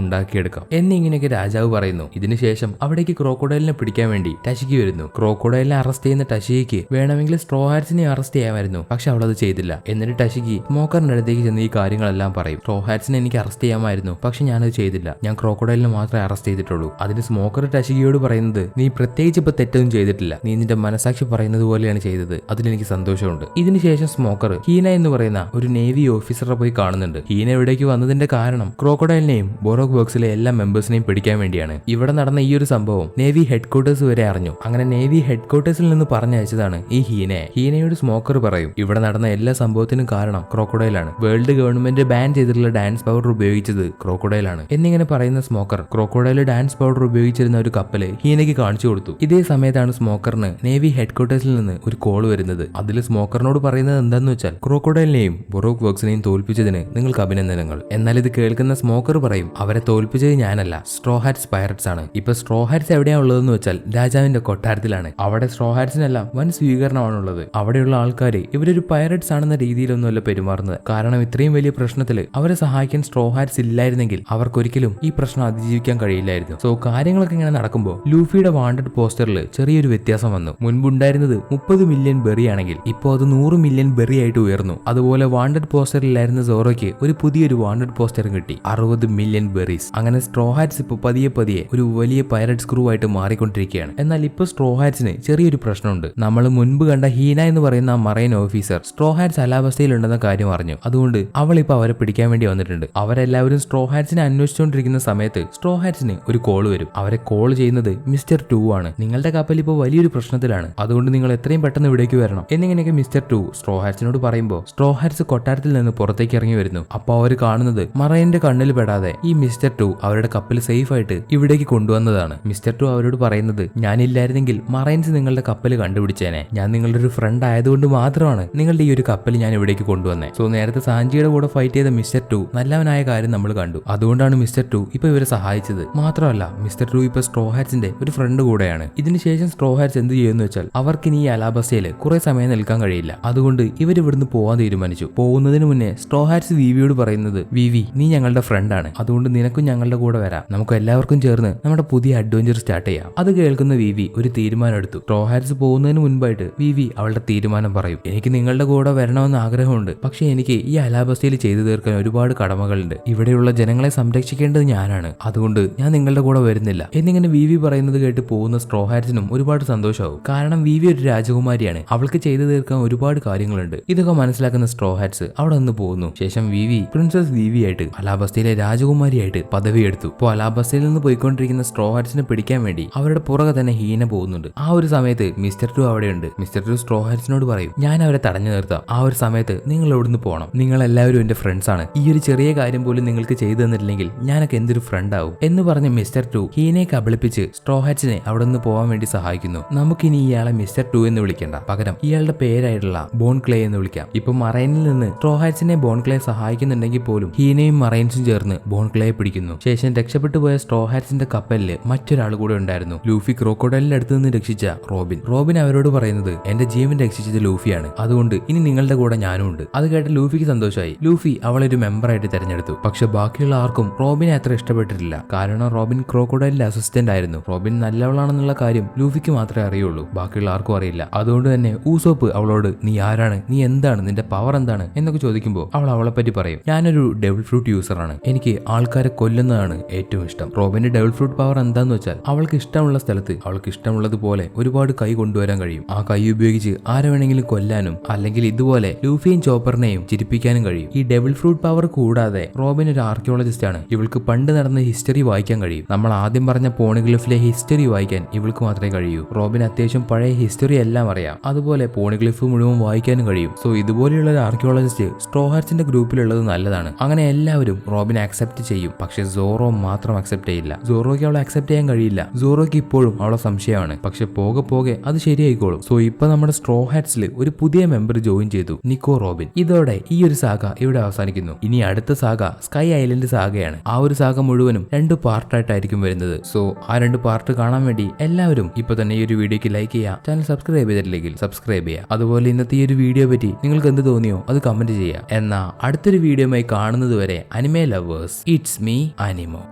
A: ഉണ്ടാക്കിയെടുക്കാം എന്നിങ്ങനെയൊക്കെ രാജാവ് പറയുന്നു. ഇതിനുശേഷം അവിടേക്ക് ക്രോക്കോഡൈലിനെ പിടിക്കാൻ വേണ്ടി ടഷിക്ക് വരുന്നു. ക്രോക്കോഡൈലിനെ അറസ്റ്റ് ചെയ്യുന്ന ടഷിക്ക് വേണമെങ്കിൽ സ്ട്രോ ഹാറ്റ്സിനെ അറസ്റ്റ് ചെയ്യാമായിരുന്നു, പക്ഷെ അവളത് ചെയ്തില്ല. എന്നിട്ട് ടഷിക്ക് സ്മോക്കറിന്റെ അടുത്തേക്ക് ചെന്ന് ഈ കാര്യങ്ങളെല്ലാം പറയും. സ്ട്രോ ഹാറ്റ്സിനെ എനിക്ക് അറസ്റ്റ് ചെയ്യാമായിരുന്നു, പക്ഷെ ഞാനത് ചെയ്തില്ല, ഞാൻ ക്രോക്കോഡൈലിനെ മാത്രമേ അറസ്റ്റ് ചെയ്തിട്ടുള്ളൂ. അതിന് സ്മോക്കർ ടഷിക്കിയോട് പറയുന്നത് നീ പ്രത്യേകിച്ച് ഇപ്പൊ തെറ്റൊന്നും ചെയ്തിട്ടില്ല, നീ നിന്റെ മനസാക്ഷി പറയുന്നത് പോലെയാണ് ചെയ്തത്, അതിലെനിക്ക് സന്തോഷമുണ്ട്. ഇതിനുശേഷം സ്മോക്കർ ഹീന എന്ന് പറയുന്ന ഒരു നേവി ഓഫീസറെ പോയി കാണുന്നുണ്ട്. ഹീന ഇവിടേക്ക് വന്നതിന്റെ കാരണം ക്രോക്കോഡൈലിനെയും ബൊറോക് വർക്സിലെ എല്ലാ മെമ്പേഴ്സിനെയും പിടിക്കാൻ വേണ്ടിയാണ്. ഇവിടെ നടന്ന ഈ ഒരു സംഭവം നേവി ഹെഡ്ക്വാർട്ടേഴ്സ് വരെ അറിഞ്ഞു. അങ്ങനെ നേവി ഹെഡ്ക്വാർട്ടേഴ്സിൽ നിന്ന് പറഞ്ഞയച്ചതാണ് ഈ ഹീനയെ. ഹീനയോട് സ്മോക്കർ പറയും ഇവിടെ നടന്ന എല്ലാ സംഭവത്തിനും കാരണം ക്രോക്കോഡൈലാണ്, വേൾഡ് ഗവൺമെന്റ് ബാൻ ചെയ്തിട്ടുള്ള ഡാൻസ് പൗഡർ ഉപയോഗിച്ചത് ക്രോക്കോഡൈലാണ് എന്നിങ്ങനെ പറയുന്ന സ്മോക്കർ ക്രോക്കോഡൈൽ ഡാൻസ് പൗഡർ ഉപയോഗിച്ചിരുന്ന ഒരു കപ്പല് ഹീനയ്ക്ക് കാണിച്ചു കൊടുത്തു. ഇതേ സമയത്താണ് സ്മോക്കറിന് നേവി ഹെഡ്ക്വാർട്ടേഴ്സിൽ നിന്ന് ഒരു കോൾ വരുന്നത്. അതിൽ സ്മോക്കറിനോട് പറയുന്നത് എന്താന്ന് വെച്ചാൽ ക്രോക്കോഡൈലിനെയും ബൊറോക് വർക്സിനെയും തോൽപ്പിച്ചതിന് നിങ്ങൾക്ക് അഭിനന്ദനങ്ങൾ. എന്നാൽ ഇത് കേൾക്കുന്ന സ്മോക്കർ പറയും അവരെ തോൽപ്പിച്ചത് ഞാനല്ല, സ്ട്രോ ഹാറ്റ്സ് പൈററ്റ്സ് ആണ്. ഇപ്പൊ സ്ട്രോ ഹാറ്റ്സ് എവിടെയാ ഉള്ളതെന്ന് വെച്ചാൽ രാജാവിന്റെ കൊട്ടാരത്തിലാണ്. അവിടെ സ്ട്രോ ഹാറ്റ്സിനെല്ലാം വൻ സ്വീകരണമാണുള്ളത്. അവിടെയുള്ള ആൾക്കാര് ഇവരൊരു പൈററ്റ്സ് ആണെന്ന രീതിയിലൊന്നുമല്ല പെരുമാറുന്നത്. കാരണം ഇത്രയും വലിയ പ്രശ്നത്തിൽ അവരെ സഹായിക്കാൻ സ്ട്രോ ഹാറ്റ്സ് ഇല്ലായിരുന്നെങ്കിൽ അവർക്കൊരിക്കലും ഈ പ്രശ്നം അതിജീവിക്കാൻ കഴിയില്ലായിരുന്നു. സോ കാര്യങ്ങളൊക്കെ ഇങ്ങനെ നടക്കുമ്പോൾ ലൂഫിയുടെ വാണ്ടഡ് പോസ്റ്ററിൽ ചെറിയൊരു വ്യത്യാസം വന്നു. മുൻപുണ്ടായിരുന്നത് 30 മില്യൺ ബെറി ആണെങ്കിൽ ഇപ്പോൾ അത് 100 മില്യൺ ബെറി ആയിട്ട് ഉയർന്നു. അതുപോലെ വാണ്ടഡ് പോസ്റ്ററിലായിരുന്ന സോറോയ്ക്ക് ഒരു പുതിയൊരു വാണ്ടഡ് പോസ്റ്ററും കിട്ടി, 60 മില്യൺ ബെറീസ്. അങ്ങനെ സ്ട്രോ ഹാറ്റ്സ് ഇപ്പോൾ പതിയെ പതിയെ ഒരു വലിയ പൈററ്റ്സ് ക്രൂ ആയിട്ട് മാറിക്കൊണ്ടിരിക്കുകയാണ്. എന്നാൽ ഇപ്പോൾ സ്ട്രോ ഹാറ്റ്സിന് ചെറിയൊരു പ്രശ്നമുണ്ട്. നമ്മൾ മുൻപ് കണ്ട ഹീന എന്ന് പറയുന്ന മറൈൻ ഓഫീസർ സ്ട്രോ ഹാറ്റ്സ് അലാവസ്ഥയിലുണ്ടെന്ന കാര്യം അറിഞ്ഞു. അതുകൊണ്ട് അവൾ ഇപ്പോൾ അവരെ പിടിക്കാൻ വേണ്ടി വന്നിട്ടുണ്ട്. അവരെല്ലാവരും സ്ട്രോ ഹാറ്റ്സിനെ അന്വേഷിച്ചുകൊണ്ടിരിക്കുന്ന സമയത്ത് സ്ട്രോ ഹാറ്റ്സിന് ഒരു കോൾ വരും. അവരെ കോൾ ചെയ്യുന്നത് മിസ്റ്റർ 2 ആണ്. നിങ്ങളുടെ കപ്പൽ ഇപ്പോൾ വലിയൊരു പ്രശ്നത്തിലാണ്, അതുകൊണ്ട് നിങ്ങൾ എത്രയും പെട്ടെന്ന് ഇവിടേക്ക് വരണം എന്നിങ്ങനെയൊക്കെ മിസ്റ്റർ 2 സ്ട്രോ ഹാറ്റ്സിനോട് പറയുമ്പോൾ സ്ട്രോ ഹാറ്റ്സ് കൊട്ടാരത്തിൽ നിന്ന് പുറത്തേക്ക് ഇറങ്ങി വരുന്നു. അപ്പോൾ അവർ കാണുന്നത് മറൈന്റെ കണ്ണിൽ പെടാതെ ഈ മിസ്റ്റർ 2 അവരുടെ കപ്പൽ സേഫ് ആയിട്ട് ഇവിടേക്ക് കൊണ്ടുവന്നതാണ്. മിസ്റ്റർ 2 അവരോട് പറയുന്നത് ഞാനില്ലായിരുന്നെങ്കിൽ മറൈൻസ് നിങ്ങളുടെ കപ്പൽ കണ്ടുപിടിച്ചേനെ, ഞാൻ നിങ്ങളുടെ ഒരു ഫ്രണ്ട് ആയതുകൊണ്ട് മാത്രമാണ് നിങ്ങളുടെ ഈ ഒരു കപ്പൽ ഞാൻ ഇവിടേക്ക് കൊണ്ടുവന്നേ. സോ നേരത്തെ സാഞ്ചിയുടെ കൂടെ ഫൈറ്റ് ചെയ്ത മിസ്റ്റർ 2 നല്ലവനായ കാര്യം നമ്മൾ കണ്ടു, അതുകൊണ്ടാണ് മിസ്റ്റർ 2 ഇപ്പൊ ഇവരെ സഹായിച്ചത്. മാത്രമല്ല മിസ്റ്റർ 2 ഇപ്പൊ സ്ട്രോ ഹാറ്റ്സിന്റെ ഒരു ഫ്രണ്ട് കൂടെയാണ്. ഇതിനുശേഷം സ്ട്രോ ഹാറ്റ്സ് എന്ത് ചെയ്യുമെന്ന് വെച്ചാൽ അവർക്കിനി ഈ അലാബസ്റ്റയിൽ കുറെ സമയം നിൽക്കാൻ കഴിയില്ല. അതുകൊണ്ട് ഇവർ ഇവിടുന്ന് പോകാൻ തീരുമാനിച്ചു. പോകുന്നതിന് മുന്നേ സ്ട്രോ ഹാറ്റ്സ് വിവിയോട് പറയുന്നത് വിവി നീ ഞങ്ങളുടെ ഫ്രണ്ടാണ്, അതുകൊണ്ട് നിനക്കും ഞങ്ങളുടെ കൂടെ വരാം, നമുക്ക് എല്ലാവർക്കും ചേർന്ന് നമ്മുടെ പുതിയ അഡ്വഞ്ചർ സ്റ്റാർട്ട് ചെയ്യാം. അത് കേൾക്കുന്ന വിവി ഒരു തീരുമാനം എടുത്തു. സ്ട്രോ ഹാറ്റ്സ് പോകുന്നതിന് മുൻപായിട്ട് വിവി അവളുടെ തീരുമാനം പറയും. എനിക്ക് നിങ്ങളുടെ കൂടെ വരണമെന്ന് ആഗ്രഹമുണ്ട്, പക്ഷെ എനിക്ക് ഈ അലാബസ്റ്റയിൽ ചെയ്തു തീർക്കാൻ ഒരുപാട് കടമകളുണ്ട്. ഇവിടെയുള്ള ജനങ്ങളെ സംരക്ഷിക്കേണ്ടത് ഞാനാണ്, അതുകൊണ്ട് ഞാൻ നിങ്ങളുടെ കൂടെ വരുന്നില്ല എന്നിങ്ങനെ വിവി പറയുന്നത് കേട്ട് പോകുന്ന സ്ട്രോ ഹാറ്റ്സിനും ഒരുപാട് സന്തോഷമാവും. കാരണം വിവി ഒരു രാജകുമാരിയാണ്, അവൾക്ക് ചെയ്തു തീർക്കാൻ ഒരുപാട് കാര്യങ്ങളുണ്ട്. ഇതൊക്കെ മനസ്സിലാക്കുന്ന സ്ട്രോ ഹാറ്റ്സ് അവിടെ നിന്ന് പോകുന്നു. ശേഷം വിവി പ്രിൻസസ് വിവി ആയിട്ട് അലാബസ്റ്റയിലെ രാജകുമാരിയായിട്ട് പദവിയെടുത്തു. ഇപ്പോൾ അലാബസ്റ്റയിൽ നിന്ന് പോയിക്കൊണ്ടിരിക്കുന്ന സ്ട്രോ ഹാറ്റ്സിനെ പിടിക്കാൻ വേണ്ടി അവരുടെ പുറകെ തന്നെ ഹീന പോകുന്നുണ്ട്. ആ ഒരു സമയത്ത് മിസ്റ്റർ 2 അവിടെയുണ്ട്. മിസ്റ്റർ 2 സ്ട്രോ ഹാറ്റ്സിനോട് പറയും ഞാൻ അവരെ തടഞ്ഞു നിർത്താം, ആ ഒരു സമയത്ത് നിങ്ങൾ എവിടുന്ന് പോകണം, നിങ്ങൾ എല്ലാവരും എന്റെ ഫ്രണ്ട്സ് ആണ്, ഈ ഒരു ചെറിയ കാര്യം പോലും നിങ്ങൾക്ക് ചെയ്തു തന്നിട്ടില്ലെങ്കിൽ ഞാനൊക്കെ എന്തൊരു ഫ്രണ്ട് ആവും എന്ന് പറഞ്ഞ് മിസ്റ്റർ 2 ഹീനയെ കബളിപ്പിച്ച് സ്ട്രോ ഹാറ്റ്സിനെ അവിടെ നിന്ന് പോകാൻ വേണ്ടി സഹായിക്കുന്നു. നമുക്കിനി ഇയാളെ മിസ്റ്റർ 2 എന്ന് വിളിക്കേണ്ട, പകരം ഇയാളുടെ പേരായിട്ടുള്ള ബോൺ ക്ലേ എന്ന് വിളിക്കാം. ഇപ്പൊ മറൈനിൽ നിന്ന് സ്ട്രോ ഹാറ്റ്സിനെ ബോൺ ക്ലേ സഹായിക്കുന്നുണ്ടെങ്കിൽ പോലും ഹീനയും മറൈൻസും ചേർന്ന് ബോൺ ക്ലേയെ പിടിക്കുന്നു. ശേഷം രക്ഷപ്പെട്ടു പോയ സ്ട്രോ ഹാറ്റ്സിന്റെ കപ്പലില് മറ്റൊരാൾ കൂടെ ഉണ്ടായിരുന്നു, ലൂഫി ക്രോക്കോഡൈലിന്റെ അടുത്ത് നിന്ന് രക്ഷിച്ച റോബിൻ. റോബിൻ അവരോട് പറയുന്നത് എന്റെ ജീവൻ രക്ഷിച്ചത് ലൂഫിയാണ്, അതുകൊണ്ട് ഇനി നിങ്ങളുടെ കൂടെ ഞാനും ഉണ്ട്. അത് കേട്ട് ലൂഫിക്ക് സന്തോഷമായി. ലൂഫി അവളെ ഒരു മെമ്പറായിട്ട് തെരഞ്ഞെടുത്തു. പക്ഷെ ബാക്കിയുള്ള ആർക്കും റോബിനെ അത്ര ഇഷ്ടപ്പെട്ടിട്ടില്ല. കാരണം റോബിൻ ക്രോക്കോഡൈലിന്റെ അസിസ്റ്റന്റ് ആയിരുന്നു. റോബിൻ നല്ലവളാണെന്നുള്ള കാര്യം ലൂഫിക്ക് മാത്രമേ അറിയുള്ളൂ, ബാക്കിയുള്ള ആർക്കും അറിയില്ല. അതുകൊണ്ട് തന്നെ ഊസോപ്പ് അവളോട് നീ ആരാണ്, നീ എന്താണ്, നിന്റെ പവർ എന്താണ് എന്നൊക്കെ ചോദിക്കുമ്പോൾ അവൾ അവളെ പറ്റി പറയും ഞാനൊരു ഡെവിൾ ഫ്രൂട്ട് യൂസറാണ്, എനിക്ക് ആൾക്കാരെ കൊല്ലുന്നതാണ് ഏറ്റവും ഇഷ്ടം. റോബിന്റെ ഡെവിൾ ഫ്രൂട്ട് പവർ എന്താന്ന് വെച്ചാൽ അവൾക്ക് ഇഷ്ടമുള്ള സ്ഥലത്ത് അവൾക്ക് ഇഷ്ടമുള്ളതുപോലെ ഒരുപാട് കൈ കൊണ്ടുവരാൻ കഴിയും. ആ കൈ ഉപയോഗിച്ച് ആരെ വേണമെങ്കിലും കൊല്ലാനും അല്ലെങ്കിൽ ഇതുപോലെ ലൂഫിയും ചോപ്പറിനെയും ചിരിപ്പിക്കാനും കഴിയും. ഈ ഡെവിൾ ഫ്രൂട്ട് പവർ കൂടാതെ റോബിൻ ഒരു ആർക്കിയോളജിസ്റ്റ് ആണ്. ഇവൾക്ക് പണ്ട് നടന്ന ഹിസ്റ്ററി വായിക്കാൻ കഴിയും. നമ്മൾ ആദ്യം പറഞ്ഞ പോണിഗ്ലിഫിലെ ഹിസ്റ്ററി വായിക്കാൻ ഇവൾക്ക് മാത്രമേ കഴിയൂ. റോബിൻ അത്യാവശ്യം പഴയ ഹിസ്റ്ററി എല്ലാം അറിയാം, അതുപോലെ പോണിഗ്ലിഫ് മുഴുവൻ വായിക്കാനും കഴിയും. സോ ഇതുപോലെയുള്ള ഒരു ആർക്കിയോളജിസ്റ്റ് സ്ട്രോ ഹാറ്റ്സിന്റെ ഗ്രൂപ്പിലുള്ളത് നല്ലതാണ്. അങ്ങനെ എല്ലാവരും റോബിനെ അക്സെപ്റ്റ് ചെയ്യും. പക്ഷെ സോറോ മാത്രം അക്സെപ്റ്റ് ചെയ്യില്ല. സോറോയ്ക്ക് അവളെ അക്സെപ്റ്റ് ചെയ്യാൻ കഴിയില്ല. സോറോയ്ക്ക് ഇപ്പോഴും അവളെ സംശയമാണ്. പക്ഷെ പോകെ പോകെ അത് ശരിയായിക്കോളും. സോ ഇപ്പൊ നമ്മുടെ സ്ട്രോ ഹാറ്റ്സിൽ ഒരു പുതിയ മെമ്പർ ജോയിൻ ചെയ്തു, നിക്കോ റോബിൻ. ഇതോടെ ഈ ഒരു സാഗ ഇവിടെ അവസാനിക്കുന്നു. ഇനി അടുത്ത സാഗ സ്കൈ ഐലൻഡ് സാഗയാണ്. ആ ഒരു സാഗ മുഴുവനും 2 പാർട്ടായിട്ടായിരിക്കും വരുന്നത്. സോ ആ 2 പാർട്ട് കാണാൻ വേണ്ടി എല്ലാവരും ഇപ്പൊ തന്നെ ഈ ഒരു വീഡിയോക്ക് ലൈക്ക് ചെയ്യുക, ചാനൽ സബ്സ്ക്രൈബ് ചെയ്തിട്ടില്ലെങ്കിൽ സബ്സ്ക്രൈബ് ചെയ്യുക. അതുപോലെ ഇന്നത്തെ ഈ ഈ ഒരു വീഡിയോ പറ്റി നിങ്ങൾക്ക് എന്ത് തോന്നിയോ അത് കമന്റ് ചെയ്യാം. എന്നാ അടുത്തൊരു വീഡിയോയുമായി കാണുന്നത് വരെ അനിമേ ലവേഴ്സ്, ഇറ്റ്സ് മീ അനിമോ.